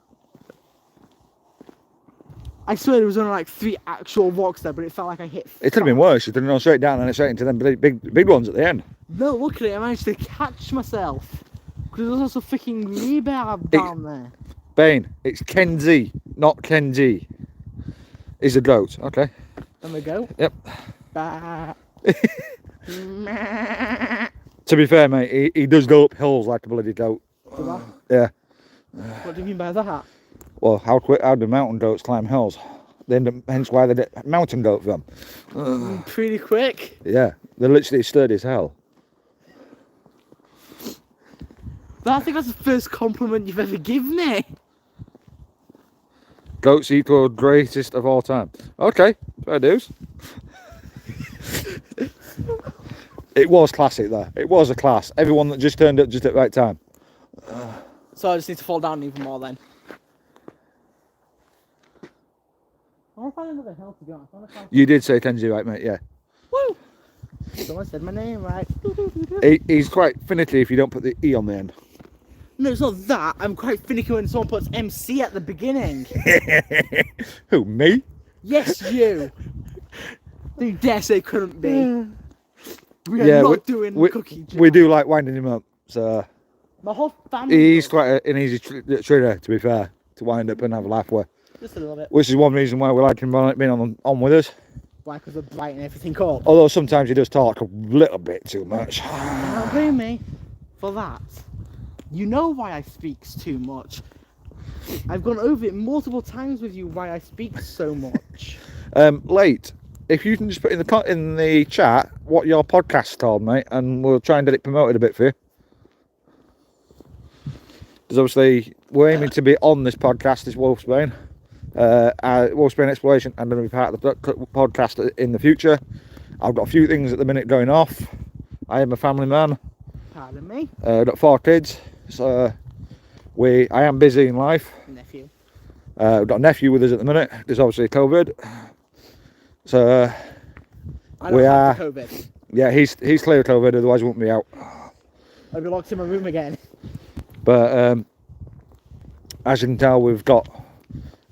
I swear there was only like 3 actual rocks there, but it felt like I hit 5. It could have been worse. You could have gone straight down and straight into them big ones at the end. No, look at it. I managed to catch myself. Because there's also freaking rebar down there. Bane, it's Kenzie, not Kenji. He's a goat. Okay. There we go. Yep. Bah. To be fair, mate, he does go up hills like a bloody goat. Do I? Yeah. What do you mean by that? Well, how do mountain goats climb hills? Hence why they did mountain goat film. Pretty quick. Yeah, they're literally sturdy as hell. But I think that's the first compliment you've ever given me. Goats equal greatest of all time. Okay, fair dues. It was classic though. It was a class. Everyone that just turned up just at the right time. So I just need to fall down even more then. I want to find another hill to be honest. You did say Kenji right, mate, yeah. Woo! Someone said my name right. He's quite finicky if you don't put the E on the end. No, it's not that. I'm quite finicky when someone puts MC at the beginning. Who, me? Yes, you. You dare say couldn't be. We are not doing cookie jar. We do like winding him up, so... My whole family... He's quite an easy trader, to be fair, to wind up and have a laugh with. Just a little bit. Which is one reason why we like him being on with us. Why? Because we're brighting everything up. Although sometimes he does talk a little bit too much. Don't blame me for that. You know why I speaks too much. I've gone over it multiple times with you why I speak so much. Late. If you can just put in the chat what your podcast's called, mate, and we'll try and get it promoted a bit for you. Because obviously we're aiming to be on this podcast, this Wolfsbane, Wolfsbane Exploration, and going to be part of the podcast in the future. I've got a few things at the minute going off. I am a family man. Pardon me? I've got 4 kids, so I am busy in life. Nephew. We've got a nephew with us at the minute. There's obviously COVID. So we are. COVID. Yeah, he's clear of COVID, otherwise he won't be out. I'll be locked in my room again. But as you can tell, we've got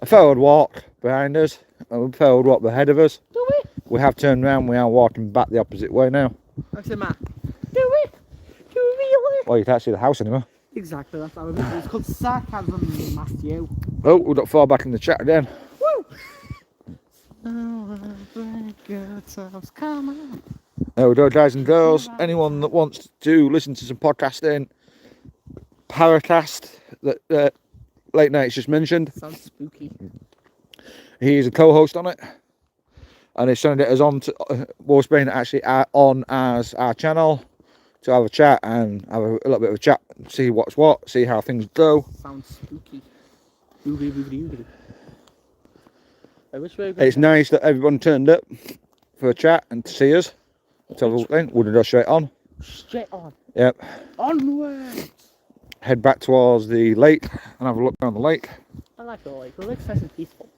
a forward walk behind us and a forward walk ahead of us. Do we? We have turned around. We are walking back the opposite way now. I said, Matt. Do we? Do we really? Well, you can't see the house anymore. Exactly. That's how it's called sarcasm, Matthew. Oh, we've got 4 back in the chat again. Woo! Good times come on. There we go, guys and girls. Anyone that wants to listen to some podcasting, Paracast that Late Night's just mentioned. Sounds spooky. He's a co-host on it. and he sent it us on to Wolfsbane actually on as our channel to have a chat and have a little bit of a chat, see what's what, see how things go. Sounds spooky. Oogly. I wish we were It's nice that everyone turned up for a chat and to see us. So we'll go straight on. Straight on. Yep. Onwards. Head back towards the lake and have a look down the lake. I like the lake. The lake's nice and peaceful.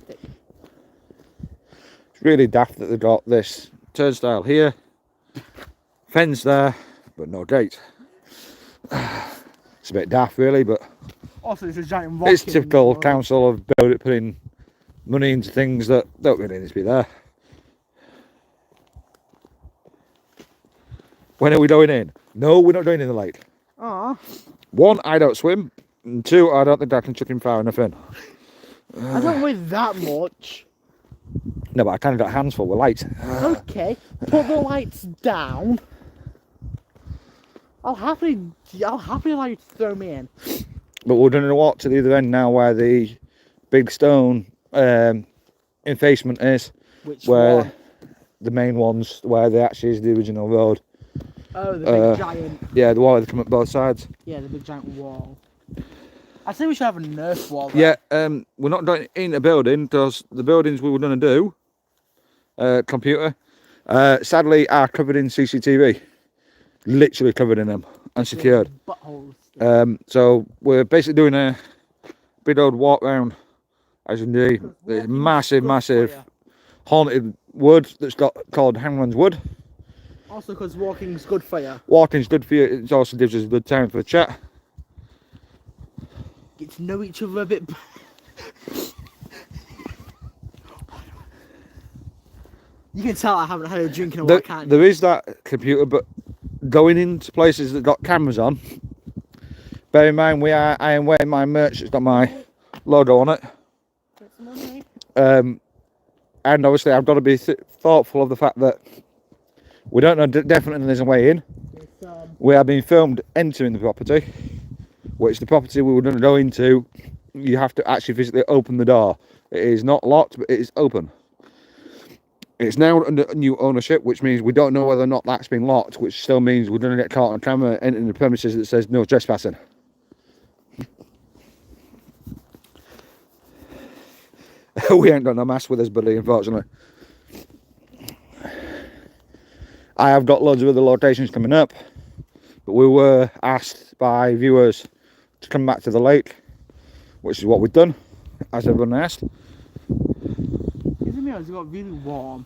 It's really daft that they've got this turnstile here, fence there, but no gate. It's a bit daft really, but Also, it's a giant rock. it's typical council of putting money into things that don't really need to be there. When are we going in? No, we're not going in the lake. Ah. One, I don't swim, and two, I don't think I can chuck him far enough in. I don't weigh that much. No, but I kind of got hands full with light. Okay, put the lights down. I'll happily let you throw me in. But we're going to walk to the other end now where the big stone effacement is. Which where one? The main ones, where they actually is the original road. Oh, the big giant. Yeah, the wall that come up both sides. Yeah, the big giant wall. I think we should have a Nerf wall there. Yeah, we're not going in a building because the buildings we were going to do, computer, sadly are covered in CCTV. Literally covered in them and secured. Buttholes. So we're basically doing a big old walk round, as you can see. There's massive haunted wood that's called Hangman's Wood. Also because walking's good for you. Walking's good for you. It also gives us a good time for a chat. Get to know each other a bit. You can tell I haven't had a drink in a while, can't you? There is that computer, but going into places that got cameras on, bear in mind I am wearing my merch that's got my logo on it. And obviously I've got to be thoughtful of the fact that we don't know definitely there's a way in. We are being filmed entering the property, which the property we were going to go into, you have to actually physically open the door. It is not locked, but it is open. It's now under new ownership, which means we don't know whether or not that's been locked, which still means we're going to get caught on camera entering the premises that says no trespassing. We ain't got no mask with us, buddy, unfortunately. I have got loads of other locations coming up, but we were asked by viewers to come back to the lake, which is what we've done, as everyone asked. Isn't it? It's got really warm.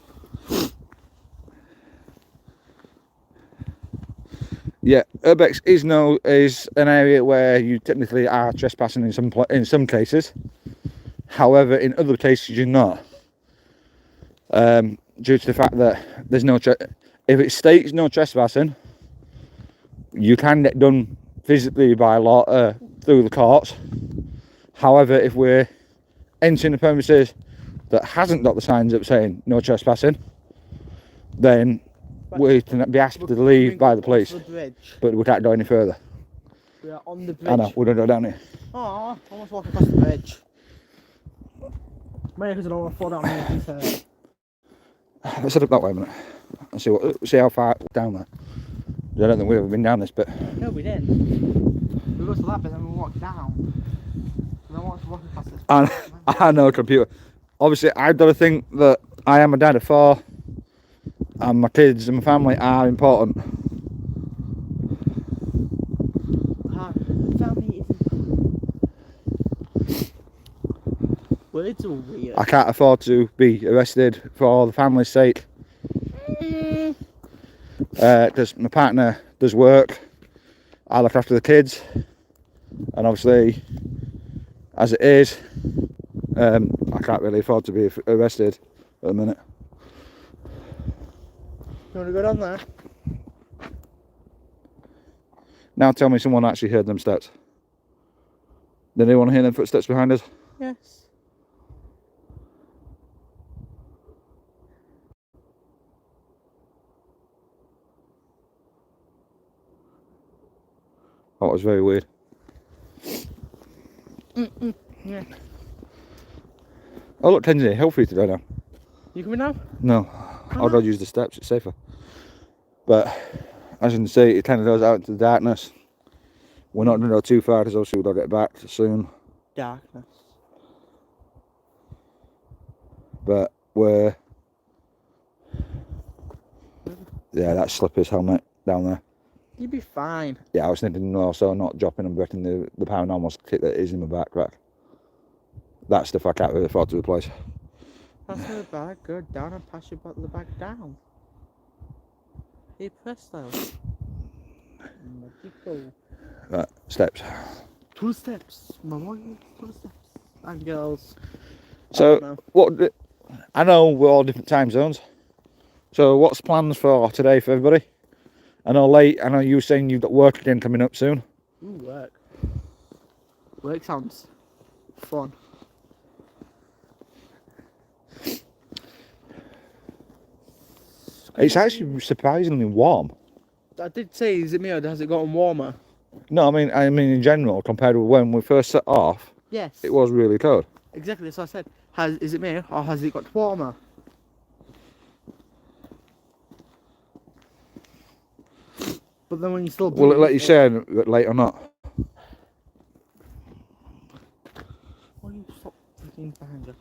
Yeah, Urbex is an area where you technically are trespassing in some cases. However, in other cases you're not, due to the fact that there's no. If it states no trespassing, you can get done physically by law through the courts. However, if we're entering the premises that hasn't got the signs up saying no trespassing, then we can be asked to leave by the police. But we can't go any further. We are on the bridge. I know, we're going to go down here. Oh, I almost walked across the bridge. Maybe because I don't want to fall down here. Let's head up that way a minute and see how far down there. I don't think we've ever been down this bit. No, we didn't. We got to that bit and then we walked down. And I wanted to walk past this. And I know, computer. Obviously, I've got to think that I am a dad of 4, and my kids and my family are important. Family is important. Well, it's weird. I can't afford to be arrested for the family's sake. Because my partner does work, I look after the kids, and obviously, as it is, I can't really afford to be arrested at the minute. You want to go down there? Now tell me someone actually heard them steps. Did anyone hear them footsteps behind us? Yes. Oh, it was very weird. Yeah. Oh look, Kenzie, healthy today now. You coming now? No, I'd rather use the steps, it's safer. But as you can see, it kind of goes out into the darkness. We're not going to go too far because obviously we'll get back soon. Darkness. But we're... Yeah, that's Slipper's helmet down there. You'd be fine. Yeah, I was thinking also not dropping and breaking the paranormal kit that is in my backpack. That stuff I can't really afford to replace. Pass the bag, go down and pass the bag down. Hey, presto. Magical. Right, steps. 2 steps. Mama, 2 steps. And girls. So, I know we're all different time zones. So, what's plans for today for everybody? I know you were saying you've got work again coming up soon. Ooh, work. Work sounds fun. It's actually surprisingly warm. I did say, is it me or has it gotten warmer? No, I mean in general, compared to when we first set off, Yes. it was really cold. Exactly, so I said, is it me or has it got warmer? But then when you still Will it let you say late or not? Why you stop freaking behind us?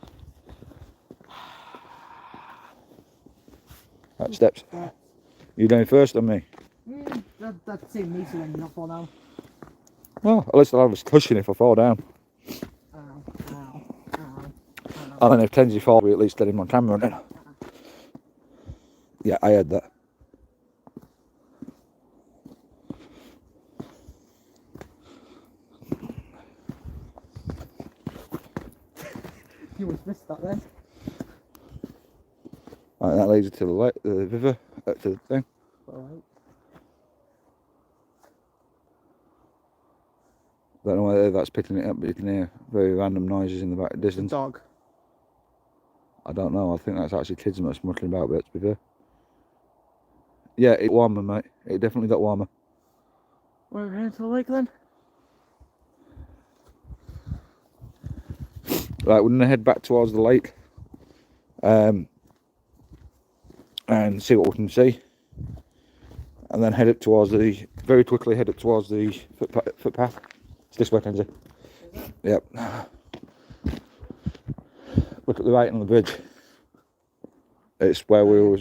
Right, steps. You going first or me? That's the same me, so then you're not fall down. Well, at least I'll have a cushion if I fall down. Ow, ow, ow, ow. And then if Kenzie falls, we at least get him on camera then. Yeah, I heard that. You must miss that then. Right, that leads you to the lake, the river, to the thing. Alright. Don't know whether that's picking it up, but you can hear very random noises in the back distance. Dog. I don't know, I think that's actually kids that's muttering about it, to be fair. Yeah, it warmer, mate. It definitely got warmer. We're heading to the lake then? Right, we're going to head back towards the lake. And see what we can see. And then head up towards very quickly head up towards the footpath. It's this way, Kenzie. Yep. Look at the right on the bridge. It's where we were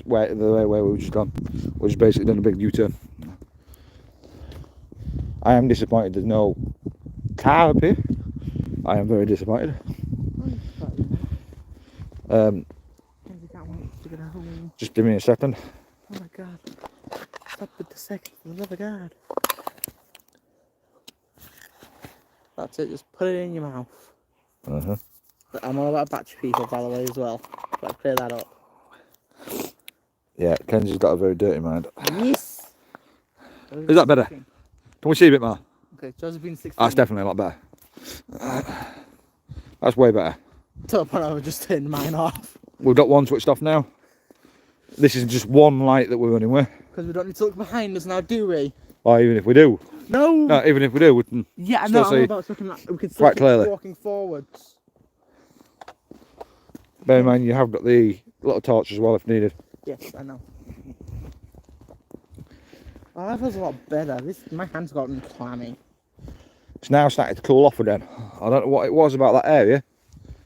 just gone. We're just basically done a big U-turn. I am disappointed there's no car up here. I am very disappointed. Just give me a second. Oh my god. Stop with the second, for the love of God. That's it, just put it in your mouth. Uh-huh. I'm all about battery people, by the way, as well. Gotta clear that up. Yeah, Kenzie's got a very dirty mind. Yes! Is that better? Can we see a bit more? Okay, Josephine 16. That's definitely a lot better. That's way better. To the point I would just turn mine off. We've got one switched off now. This is just one light that we're running with. Because we don't need to look behind us now, do we? Or even if we do. No! No, even if we do, we can Yeah, I still know, see I'm about looking at, we can still quite keep clearly. walking forwards. Bear in mind, you have got the little torch as well if needed. Yes, I know. Oh, that feels a lot better. My hand's gotten clammy. It's now starting to cool off again. I don't know what it was about that area,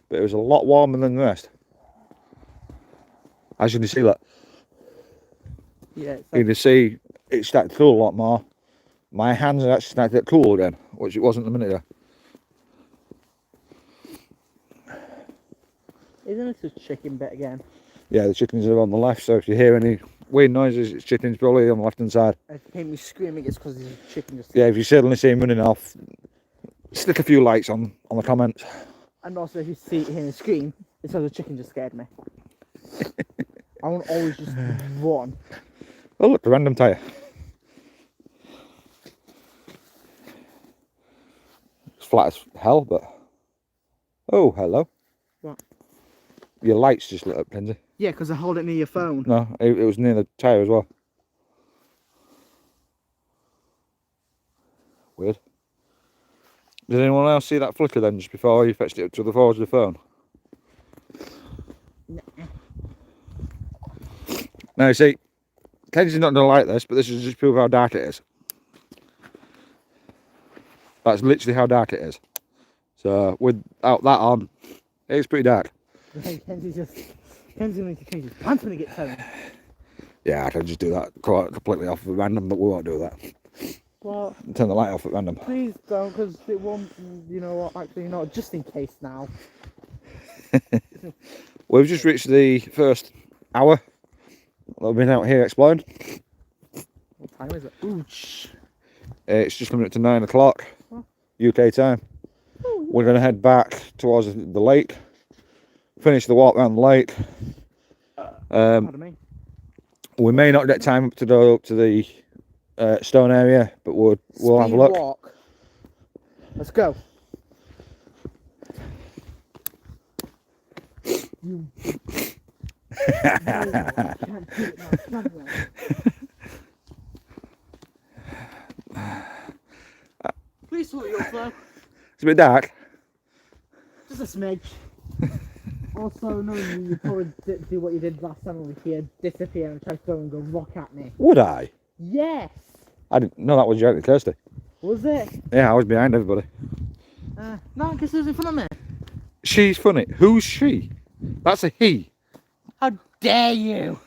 but it was a lot warmer than the rest. As you can see, look. Yeah, You can see it's starting to cool a lot more. My hands are actually starting to get cool again, which it wasn't a minute ago. Isn't it a chicken bit again? Yeah, the chickens are on the left, so if you hear any weird noises, it's chickens probably on the left hand side. If you hear me screaming, it's because there's a chicken just... Yeah, if you suddenly see him running off, stick a few likes on the comments. And also, if you hear me scream, it's because the chicken just scared me. I won't always just run. Oh look, a random tyre. It's flat as hell, but... Oh, hello. What? Your lights just lit up, Kenzie. Yeah, because I hold it near your phone. No, it was near the tyre as well. Weird. Did anyone else see that flicker then, just before you fetched it up to the forward of the phone? Now, you see, Kenzie's not going to like this, but this is just prove how dark it is. That's literally how dark it is. So, without that on, it's pretty dark. Kenzie's going to change his pants when he gets home. Yeah, I can just do that quite completely off at random, but we won't do that. Well, Turn the light off at random. please don't, because it won't, you know what, actually not, just in case now. We've just reached the first hour that we've been out here exploring. What time is it? Ooch. It's just coming up to 9 o'clock UK time. We're going to head back towards the lake, finish the walk around the lake. Pardon me. We may not get time to go up to the stone area, but we'll have a look. Walk. Let's go. Please sort your flow. It's a bit dark. Just a smidge. Also, knowing you probably do what you did last time over here, disappear and try to throw and go rock at me. Would I? Yes. I didn't know that was Jack Kirsty. Was it? Yeah, I was behind everybody. No, because it was in front of me. She's funny. Who's she? That's a he. How dare you?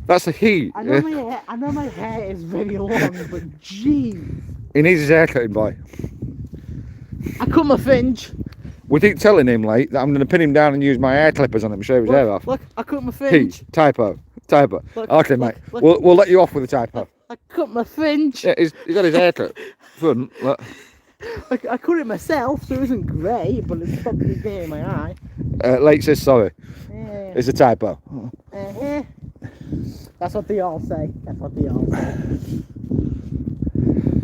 That's a he. I know my hair is very long, but jeez. He needs his hair cutting, boy. I cut my finch. We keep telling him, like, that I'm going to pin him down and use my hair clippers on him and shave his hair off. Look, I cut my He, finch. typo. Look, Okay, look, mate. look. We'll let you off with the typo. I cut my finch. Yeah, he's got his hair cut. Fun. Look. I cut it myself, so it isn't great, but it stopped me getting in my eye. Lake says sorry. Yeah. It's a typo. That's what they all say. That's what they all say.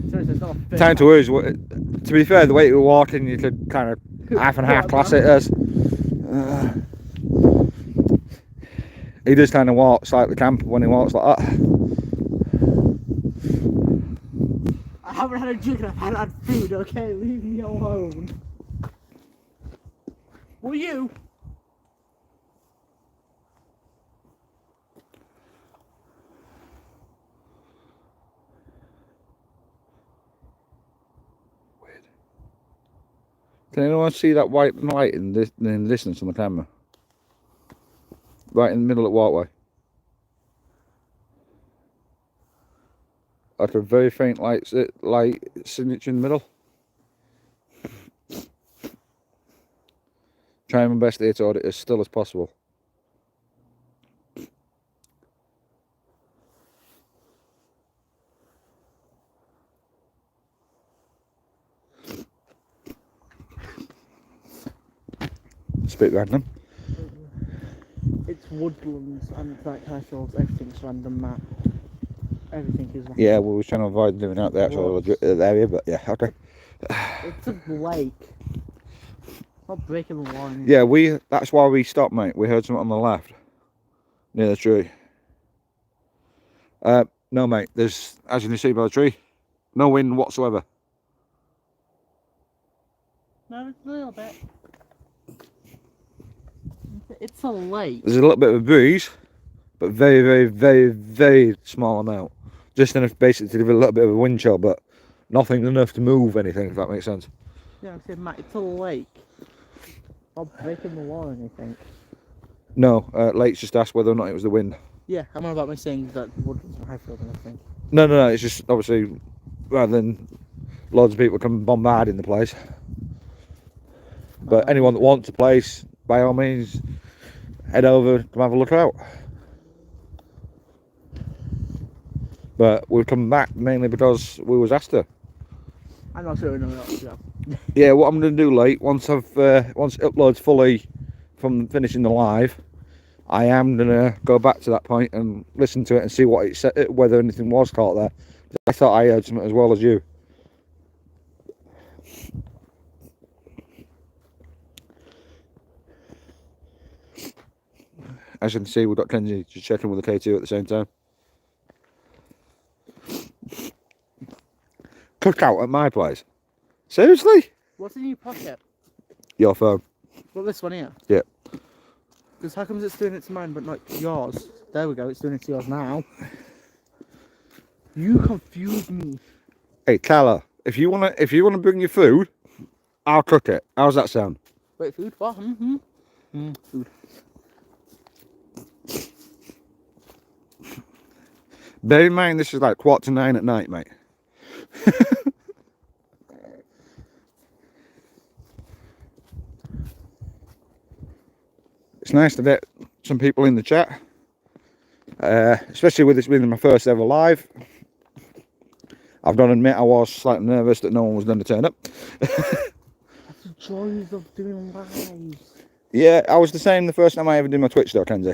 Seriously, it's not a Time to lose. To be fair, the way you were walking, you could kind of half and half class it as. He does kind of walk slightly camp when he walks like that. I haven't had a drink and I've had food, okay? Leave me alone. Will you? Weird. Can anyone see that white light in the distance on the camera? Right in the middle of the walkway. Like a very faint light signature in the middle. Trying my best here to hold it as still as possible. It's a bit random. It's woodlands and that kind of shows everything's random, Matt. Everything is random. Yeah, we were trying to avoid doing out the actual area, but yeah, okay. It's a lake. Not breaking the law. Yeah, that's why we stopped, mate. We heard something on the left. Near the tree. No, mate, there's, as you can see by the tree, no wind whatsoever. No, it's a little bit. It's a lake. There's a little bit of a breeze, but very, very, very, very small amount. Just enough basically to give it a little bit of a wind chill, but nothing enough to move anything, if that makes sense. Yeah, I said, Matt, it's a lake. Not breaking the law or anything. No, Lake's just asked whether or not it was the wind. Yeah, I'm on about me saying that woodlands and Highfield and everything. No, it's just obviously rather than loads of people come bombarding the place. But anyone that wants a place, by all means, head over, come have a look out. But we've come back mainly because we was asked to. I'm not sure we know that. Yeah, what I'm going to do, late once it uploads fully from finishing the live, I am going to go back to that point and listen to it and see what it said, whether anything was caught there. I thought I heard something as well as you. As you can see, we've got Kenzie just checking with the K2 at the same time. Cookout at my place? Seriously? What's in your pocket? Your phone. Well, this one here. Yeah. Because how comes it's doing it to mine but not yours? There we go, it's doing it to yours now. You confuse me. Hey, Tyler, if you wanna bring your food, I'll cook it. How's that sound? Wait, food? What? Food. Bear in mind, this is like 8:45 at night, mate. It's nice to get some people in the chat, especially with this being my first ever live. I've got to admit I was slightly nervous that no one was going to turn up. That's the joys of doing lives. Yeah, I was the same the first time I ever did my Twitch though, Kenzie.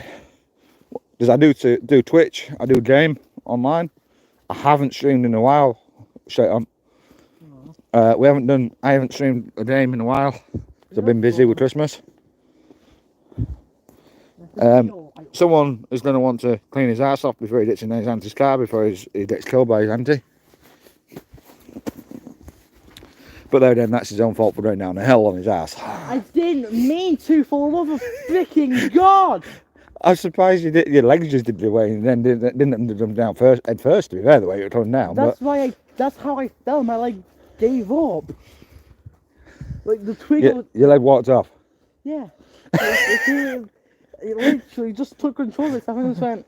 Because I do Twitch, I do game online. I haven't streamed in a while. Straight on. I haven't streamed a game in a while. Because I've been busy with Christmas. Someone is going to want to clean his ass off before he gets in his auntie's car, before he gets killed by his auntie. But then that's his own fault for going down the hell on his ass. I didn't mean to, for the love of freaking God! I was surprised your legs just did the way and then didn't jump down head first, to be fair, the way you were coming down. That's how I fell, my leg gave up. Like the twig Your leg walked off. Yeah. It literally just took control of itself and just went.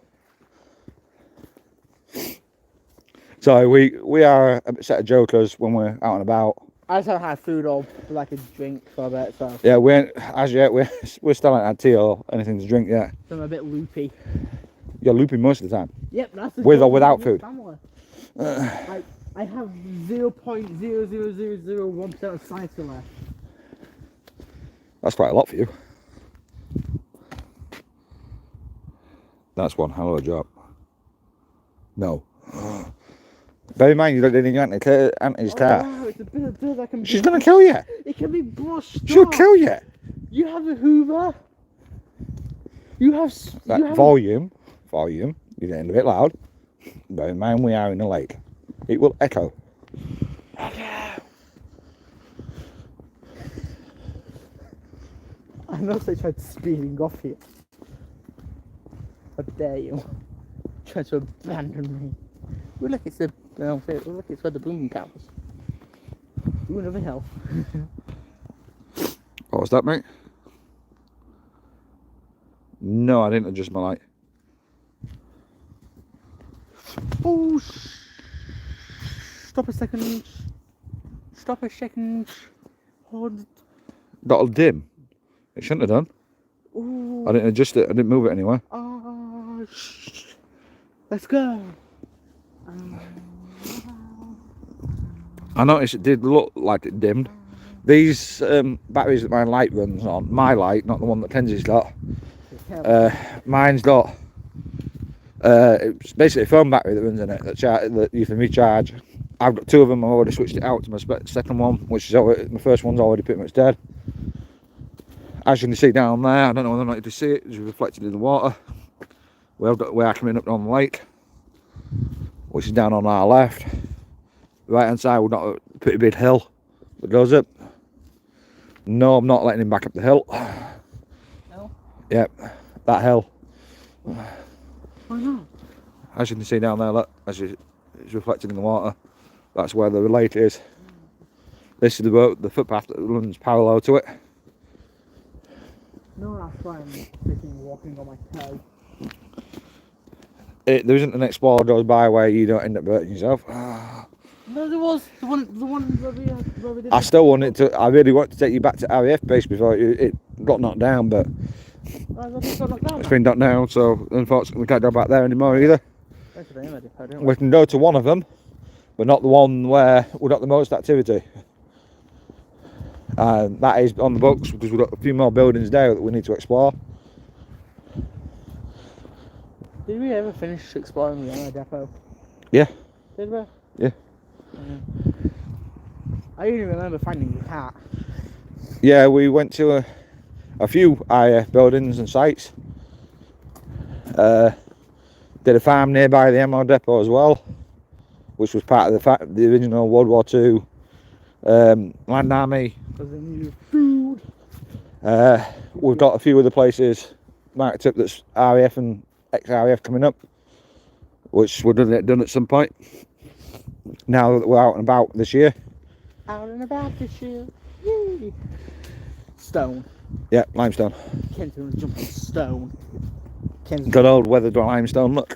So we are a set of jokers when we're out and about. I just haven't had food or like a drink for a bit, so. Yeah, we're still haven't had tea or anything to drink yet. So I'm a bit loopy. You're looping most of the time. Yep, that's the with or without food. I have 0.00001% of science left. That's quite a lot for you. That's one hell of a job. No. Bear in mind, you don't need Auntie's car. Wow, it's a bit of dirt that can be. She's gonna kill you. It can be brushed She'll off. kill you. You have a Hoover. You have. Volume. You're getting a bit loud. Bear in mind, we are in a lake. It will echo. I know they tried speeding off here. How dare you? Try to abandon me. Oh, look, it's the. Look, it's where the boom cows. Ooh, another hill. What was that, mate? No, I didn't adjust my light. Oh, stop a second. Stop a second. Hold. That'll dim. It shouldn't have done. Ooh. I didn't adjust it. I didn't move it anywhere. Let's go. I noticed it did look like it dimmed. These batteries that my light runs on, my light, not the one that Kenzie's got, mine's got, it's basically a phone battery that runs in it that you can recharge. I've got two of them. I've already switched it out to my second one, which is my first one's already pretty much dead. As you can see down there, I don't know whether or not you can see it, it's reflected in the water. We are coming up on the lake, which is down on our left. The right hand side, we've got a pretty big hill that goes up. No, I'm not letting him back up the hill. No? Yep, that hill. Why not? As you can see down there, look, it's reflected in the water. That's where the lake is. This is the footpath that runs parallel to it. No, that's why I'm freaking walking on my toe. There isn't an explorer goes by where you don't end up hurting yourself. No, there was the one where we did. I still wanted to. I really want to take you back to RAF base before it got knocked down, but it's been knocked down. So unfortunately, we can't go back there anymore either. We can go to one of them, but not the one where we got the most activity. And that is on the books because we've got a few more buildings there that we need to explore. Did we ever finish exploring the ammo depot? Yeah. Did we? Yeah. I only remember finding the cat. Yeah, we went to a few IF buildings and sites. Did a farm nearby the ammo depot as well, which was part of the original World War II Land Army. Because they needed food. We've got a few other places might have took that's RAF and ex-RAF coming up, which would have done at some point. Now that we're out and about this year. Out and about this year. Yay. Stone. Yeah, limestone. Ken's gonna jump on stone. Good old weathered limestone, look.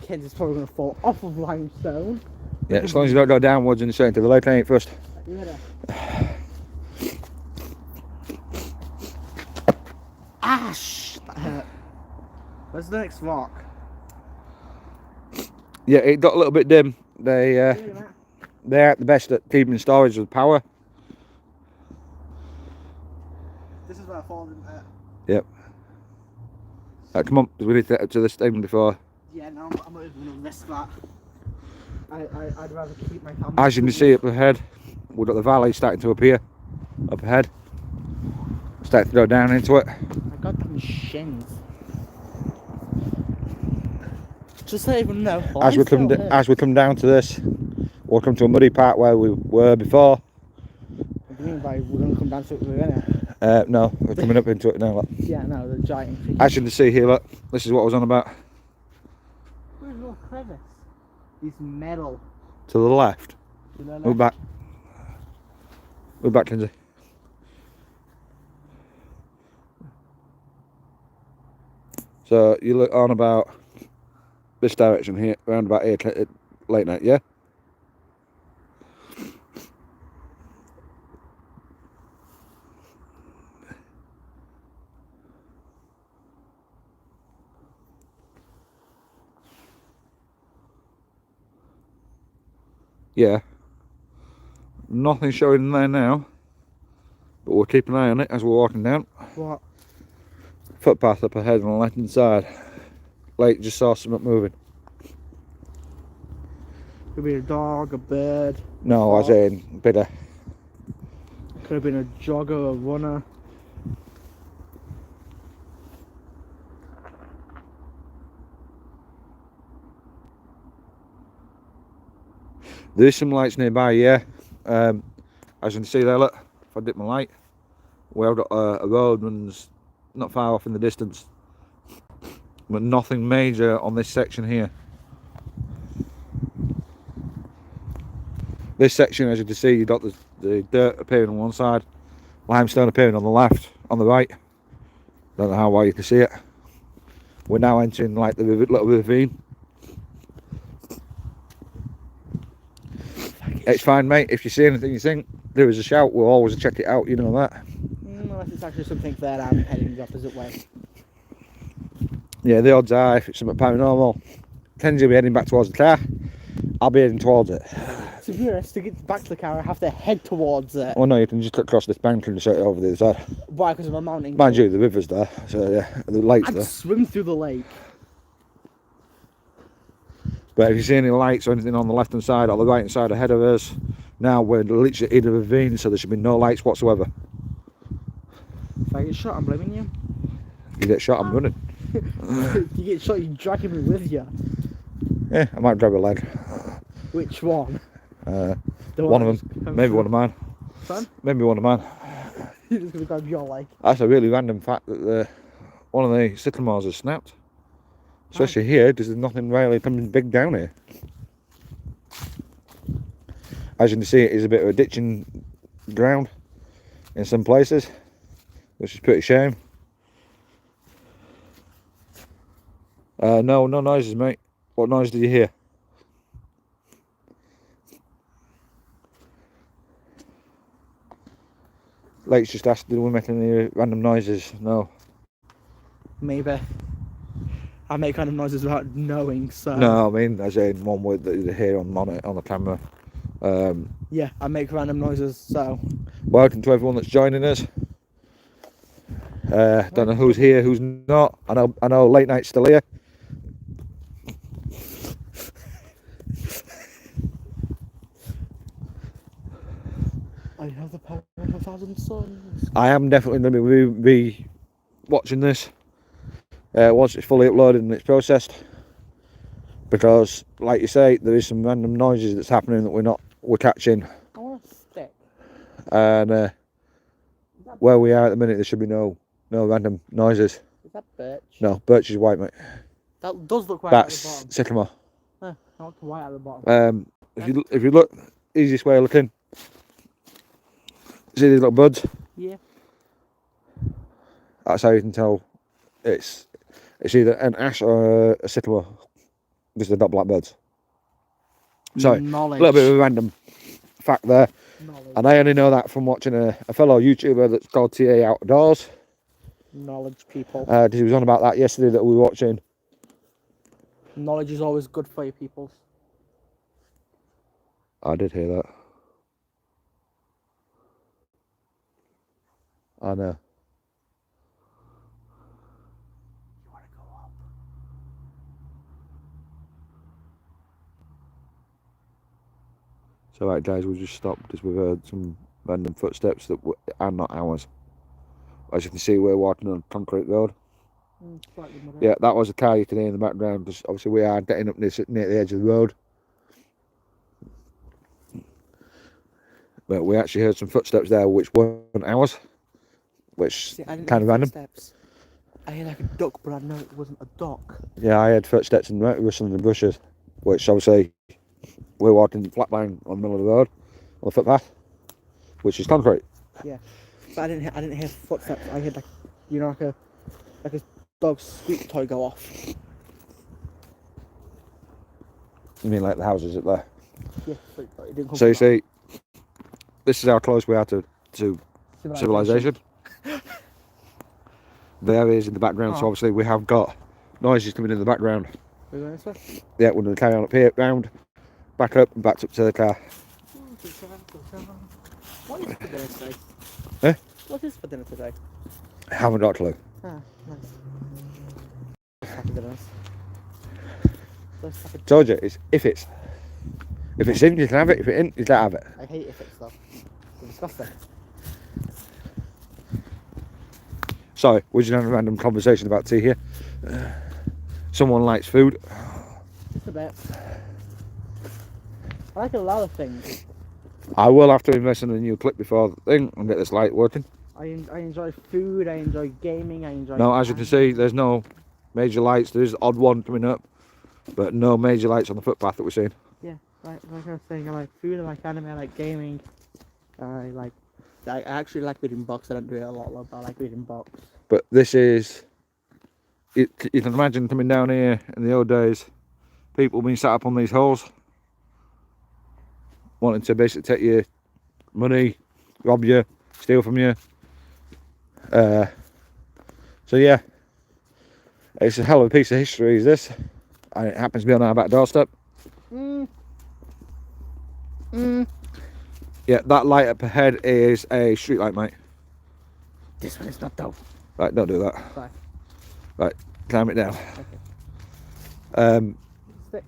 Ken's is probably gonna fall off of limestone. Yeah, as long as you don't go downwards and straight into the lake, ain't first. Ash! That hurt. Where's the next rock? Yeah, it got a little bit dim. They're at the best at keeping storage with power. This is where I fall, isn't it? Yep. Come on, we need to get up to this thing before. Yeah, no, I'm not even gonna risk that. I'd rather keep my family. As you can see up ahead, we've got the valley starting to appear up ahead. Starting to go down into it. I got them shins. Just so even know. As we come down to this, we'll come to a muddy part where we were before. What do you mean by we're gonna come down to it? We're gonna. No, we're coming up into it now. Look. Yeah, no, the giant creek. As you can see here, look, this is what I was on about. Where's your crevice? It's metal. To the left. To the left. Move back. Move back, Lindsay. So you look on about this direction here, around about here, late night, yeah? Yeah. Nothing showing in there now, but we'll keep an eye on it as we're walking down. What? Footpath up ahead on the left hand side. Like just saw something moving. Could be a dog, a bird. No, as in bidder. Could have been a jogger, a runner. There is some lights nearby, yeah. As you can see there, look, if I dip my light, we've got a road runs not far off in the distance, but nothing major on this section here. This section, as you can see, you've got the dirt appearing on one side, limestone appearing on the left, on the right. Don't know how well you can see it. We're now entering like the little ravine. It's fine, mate. If you see anything you think, there is a shout. We'll always check it out, you know that. Unless it's actually something that I'm heading the opposite way. Yeah, the odds are, if it's something paranormal, Kenzie will be heading back towards the car. I'll be heading towards it. To be honest, to get back to the car, I have to head towards it. Oh no, you can just cut across this bank and shoot it over the other side. Why? Because of a mountain. Mind you, the river's there, so yeah, the lake's I'd there. swim through the lake. But if you see any lights or anything on the left hand side or the right hand side ahead of us, now we're literally in a ravine, so there should be no lights whatsoever. If I get shot, I'm blaming you. You get shot, I'm running. If you get shot, you're dragging me with you. Yeah, I might grab a leg. Which one? One of them, maybe one of mine. Son? Maybe one of mine. You're just going to grab your leg. That's a really random fact that one of the sycamores has snapped. Especially here, because there's nothing really coming big down here. As you can see, it is a bit of a ditching ground in some places, which is pretty shame. No noises, mate. What noise did you hear? Lake's just asked, did we make any random noises? No. Maybe. I make random noises without knowing, so... No, I mean, as in one word that you hear on the camera. Yeah, I make random noises, so... Welcome to everyone that's joining us. Don't know who's here, who's not. I know Late Night's still here. I have the power of 1,000 suns. I am definitely going to be watching this once it's fully uploaded and it's processed, because, like you say, there is some random noises that's happening that we're catching. I want a stick. And where we are at the minute, there should be no random noises. Is Is that birch? No, birch is white, mate. That does look white at the That's bottom. sycamore. I want the white at the bottom. If you look, easiest way of looking. See these little buds? Yeah. That's how you can tell it's either an ash or a sycamore. Just the dot black buds. So, Knowledge. a little bit of a random fact there. Knowledge. And I only know that from watching a fellow YouTuber that's called TA Outdoors. Knowledge, people. He was on about that yesterday that we were watching. Knowledge is always good for you, people. I did hear that. I know. You want to go up? So right guys, we just stopped as we've heard some random footsteps that are not ours. As you can see, we're walking on a concrete road. Yeah, that was a car you can hear in the background, because obviously we are getting up near the edge of the road. But we actually heard some footsteps there which weren't ours, which kind of random. Footsteps. I heard like a duck, but I know it wasn't a duck. Yeah, I had footsteps and rustling in the bushes, which obviously we're walking flatline on the middle of the road on the footpath, which is concrete. Yeah, but I didn't hear footsteps. I heard like a dog's squeak toy go off. You mean like the houses up there? Yeah, but it didn't come So you from see, this is how close we are to civilization. There is in the background, so obviously we have got noises coming in the background. We're going this way? Yeah, we're going to carry on up here, round, back up, and back up to the car. What is for dinner today? Eh? What is for dinner today? I haven't got a clue. Ah, nice. Happy dinners. Told you, if it's in, you can have it. If it ain't, you can't have it. I hate if it's though. It's disgusting. Sorry, we're just having a random conversation about tea here. Someone likes food. Just a bit. I like a lot of things. I will have to invest in a new clip before the thing and get this light working. I enjoy food, I enjoy gaming, I enjoy... Now, as you can see, there's no major lights. There is an odd one coming up, but no major lights on the footpath that we're seeing. Yeah, like I was saying, I like food, I like anime, I like gaming. I actually like reading books. I don't do it a lot, but I like reading books. But this is... You can imagine coming down here in the old days, people being sat up on these holes, wanting to basically take your money, rob you, steal from you. So yeah, it's a hell of a piece of history, is this, and it happens to be on our back doorstep. Yeah, that light up ahead is a street light, mate. This one is not though. Right, don't do that. Bye. Right, climb it down. Okay. Stick.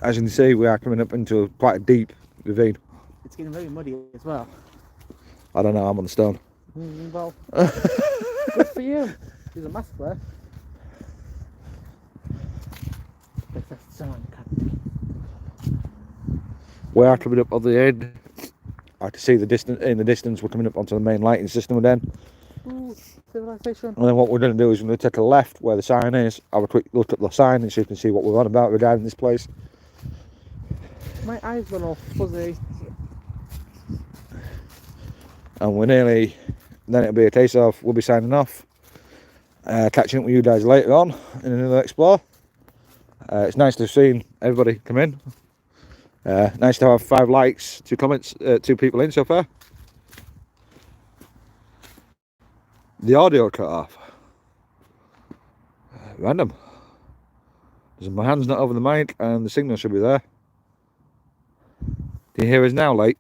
As you can see, we are coming up into quite a deep ravine. It's getting very muddy as well. I don't know, I'm on the stone. Well, good for you. There's a mask there. We are coming up on the end. I can see the distance. In the distance, we're coming up onto the main lighting system again. Ooh, civilization. And then what we're going to do is we're going to take a left where the sign is. Have a quick look at the sign, and so you can see what we're on about regarding this place. My eyes went all fuzzy. And we're nearly. Then it'll be a case of we'll be signing off. Catching up with you guys later on in another explore. It's nice to have seen everybody come in. Nice to have 5 likes, 2 comments, 2 people in so far. The audio cut off. Random. My hand's not over the mic and the signal should be there. Can you hear us now, Late?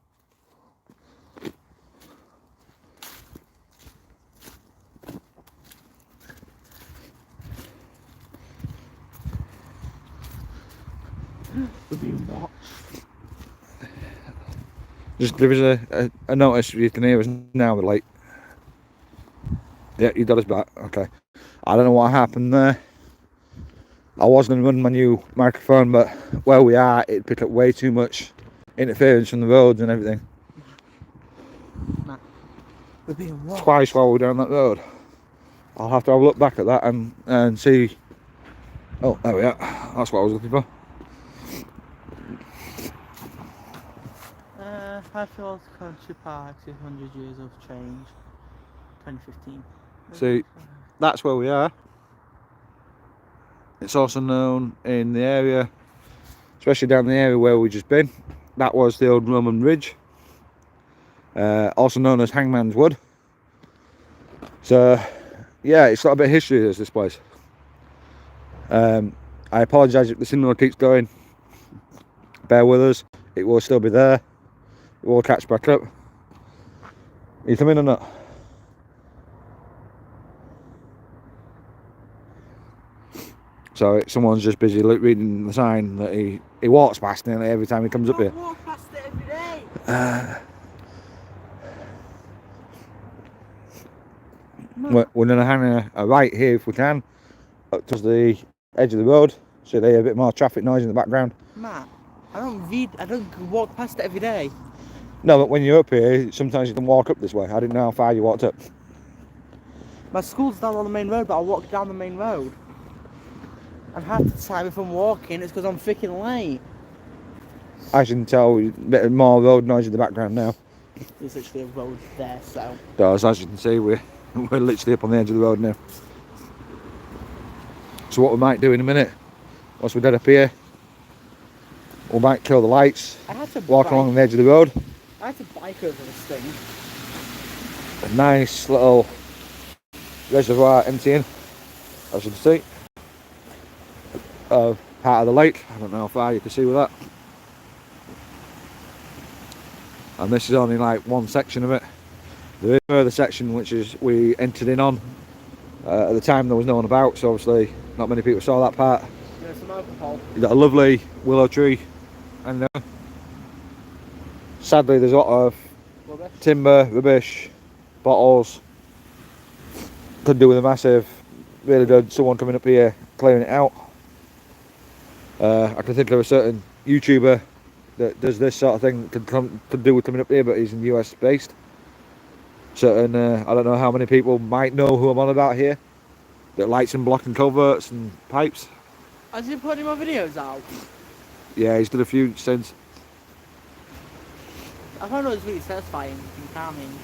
We're being watched. Just give us a notice if you can hear us now, Late. Yeah, you got us back. Okay. I don't know what happened there. I was going to run my new microphone, but where we are, it picked up way too much interference from the roads and everything. Nah. We're being watched. Twice while we were down that road. I'll have to have a look back at that and see. Oh, there we are. That's what I was looking for. Highfield Country Park, 200 years of change, 2015. See, that's where we are. It's also known in the area, especially down the area where we've just been. That was the old Roman Ridge, also known as Hangman's Wood. So, yeah, it's got a bit of history, this place. I apologise if the signal keeps going. Bear with us. It will still be there. It will catch back up. Are you coming or not? So someone's just busy reading the sign that he walks past nearly every time he comes up here. I walk past it every day. We're going to hang a right here if we can, up to the edge of the road, so they hear a bit more traffic noise in the background. Matt, I don't walk past it every day. No, but when you're up here, sometimes you can walk up this way. I didn't know how far you walked up. My school's down on the main road, but I walk down the main road. And half the time if I'm walking, it's because I'm freaking late. As you can tell, a bit more road noise in the background now. There's literally a road there, so. As you can see, we're literally up on the edge of the road now. So what we might do in a minute, once we're dead up here, we might kill the lights, walk along the edge of the road. I had to bike over this thing. A nice little reservoir emptying, as you can see. Part of the lake. I don't know how far you can see with that. And this is only like one section of it. There is a further section which is we entered in on. At the time there was no one about, so obviously not many people saw that part. There's some alcohol. You've got a lovely willow tree, and sadly there's a lot of timber, rubbish, bottles. Could do with a massive, really good someone coming up here clearing it out. I can think of a certain YouTuber that does this sort of thing, could do with coming up here, but he's in the US based. Certain, I don't know how many people might know who I'm on about here, that lights and blocking culverts and pipes. Has he put any more videos out? Yeah, he's done a few since. I found it was really satisfying and calming.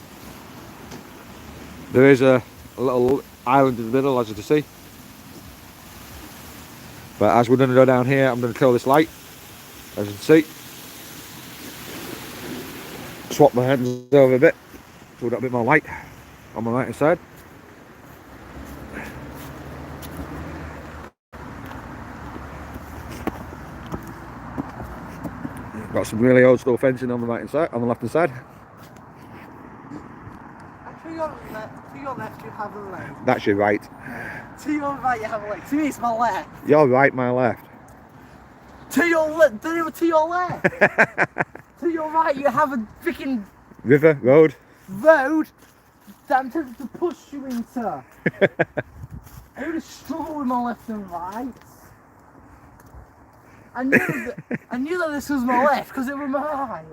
There is a little island in the middle, as you can see. But as we're going to go down here, I'm going to kill this light, as you can see. Swap my hands over a bit, so we've got a bit more light on my right hand side. Got some really old school fencing on the right hand side, on the left hand side. To your left you have a leg. That's your right. To your right you have a leg. To me it's my left. Your right, my left. To your left. To your left. To your right you have a freaking River, road. Road that I'm tempted to push you into. I really struggle with my left and right. I knew that this was my left because it was my right.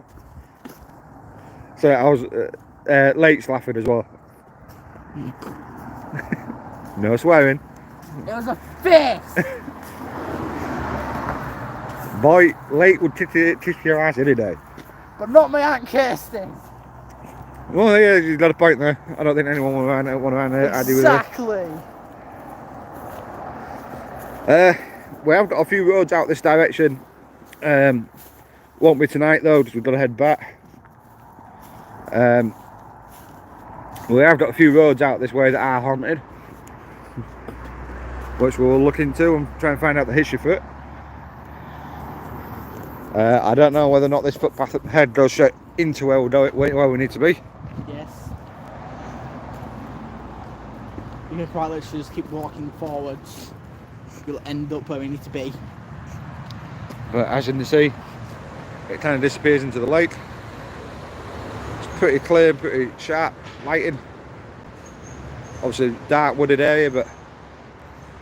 So I was Late's laughing as well. No swearing. It was a fist. Boy, Late would kiss your ass any day. But not my Aunt Kirsten. Well, yeah, you've got a point there. I don't think anyone will want to argue with that. Exactly. We have got a few roads out this direction. Won't be tonight though, because we've got to head back. We have got a few roads out this way that are haunted, which we'll look into and try and find out the history for it. I don't know whether or not this footpath up ahead goes straight into where we need to be. Yes. You can quite literally just keep walking forwards. You'll end up where we need to be. But as you can see, it kind of disappears into the lake. It's pretty clear, pretty sharp lighting. Obviously dark wooded area, but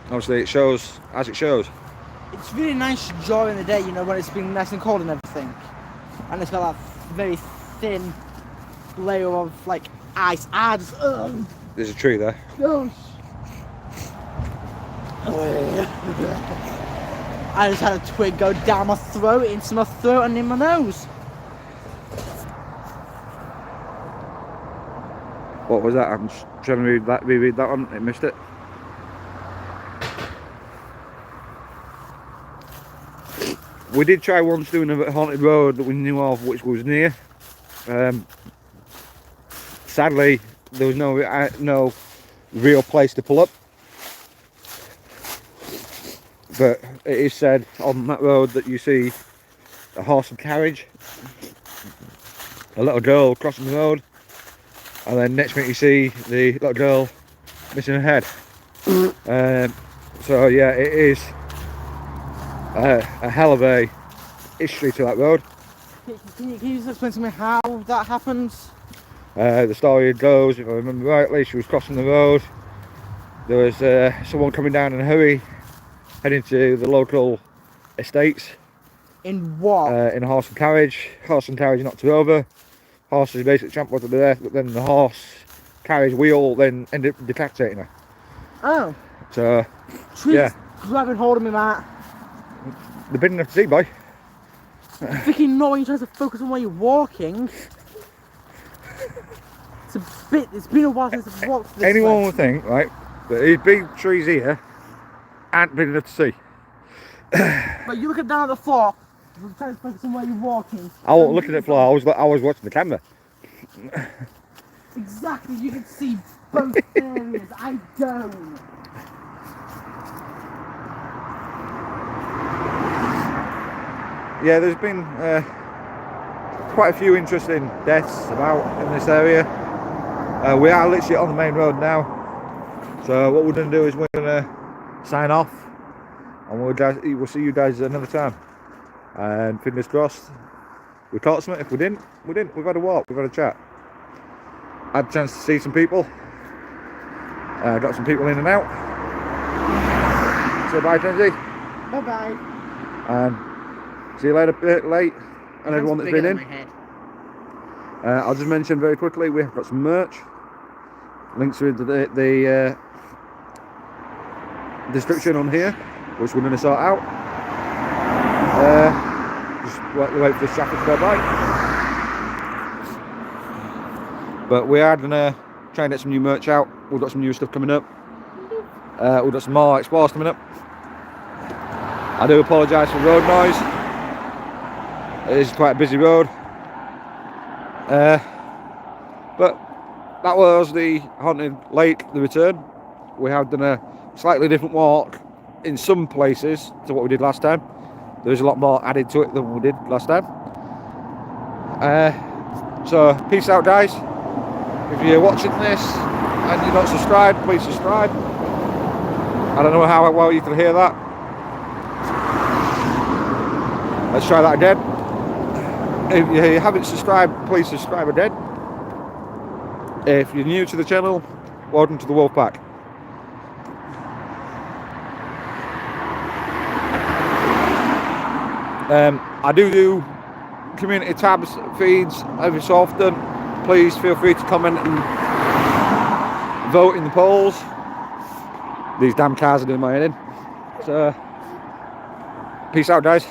obviously it shows as it shows. It's really nice during the day, you know, when it's been nice and cold and everything. And it's got that very thin layer of like ice. There's a tree there. Gosh. I just had a twig go down my throat, into my throat and in my nose. What was that? I'm just trying to reread that one. I missed it. We did try once doing a haunted road that we knew of, which was near. Sadly, there was no real place to pull up. But it is said on that road that you see a horse and carriage, a little girl crossing the road, and then next minute you see the little girl missing her head. So yeah, it is a hell of a history to that road. Can you just explain to me how that happens? The story goes, if I remember rightly, she was crossing the road. There was someone coming down in a hurry, heading to the local estates. In what? In a horse and carriage. Horse and carriage knocked her over. Horse is basically trampled to death, but then the horse carriage wheel then ended up decapitating her. Oh. So, Trees yeah. grabbing hold of me, Matt. They're big enough to see, boy. Freaking not when you try to focus on where you're walking. It's been a while since I've walked this Anyone way. would think, right, that these big trees here aren't big enough to see. But you're looking down at the floor, you're trying to focus on where you're walking. I wasn't looking at the floor, I was watching the camera. Exactly, you can see both areas. I don't. Yeah, there's been quite a few interesting deaths about in this area. We are literally on the main road now, so what we're going to do is we're going to sign off, and we'll see you guys another time. And fingers crossed, we caught something. If we didn't, we've had a walk, we've had a chat, had a chance to see some people, got some people in and out. So bye, Kenzie. Bye bye. And see you later, late, and everyone that's been in. I'll just mention very quickly, we have got some merch. Links are in the description on here, which we're going to sort out. Just wait for this traffic to go by. But we are going to try and get some new merch out. We've got some new stuff coming up. We've got some more explores coming up. I do apologise for road noise. It is quite a busy road. But that was the Haunted Lake, the return. We have done a slightly different walk in some places to what we did last time. There's a lot more added to it than we did last time. So peace out, guys. If you're watching this and you're not subscribed, please subscribe. I don't know how well you can hear that. Let's try that again. If you haven't subscribed, please subscribe again. If you're new to the channel, welcome to the Wolf Pack. I do community tabs, feeds every so often. Please feel free to comment and vote in the polls. These damn cars are doing my head in. So, peace out, guys.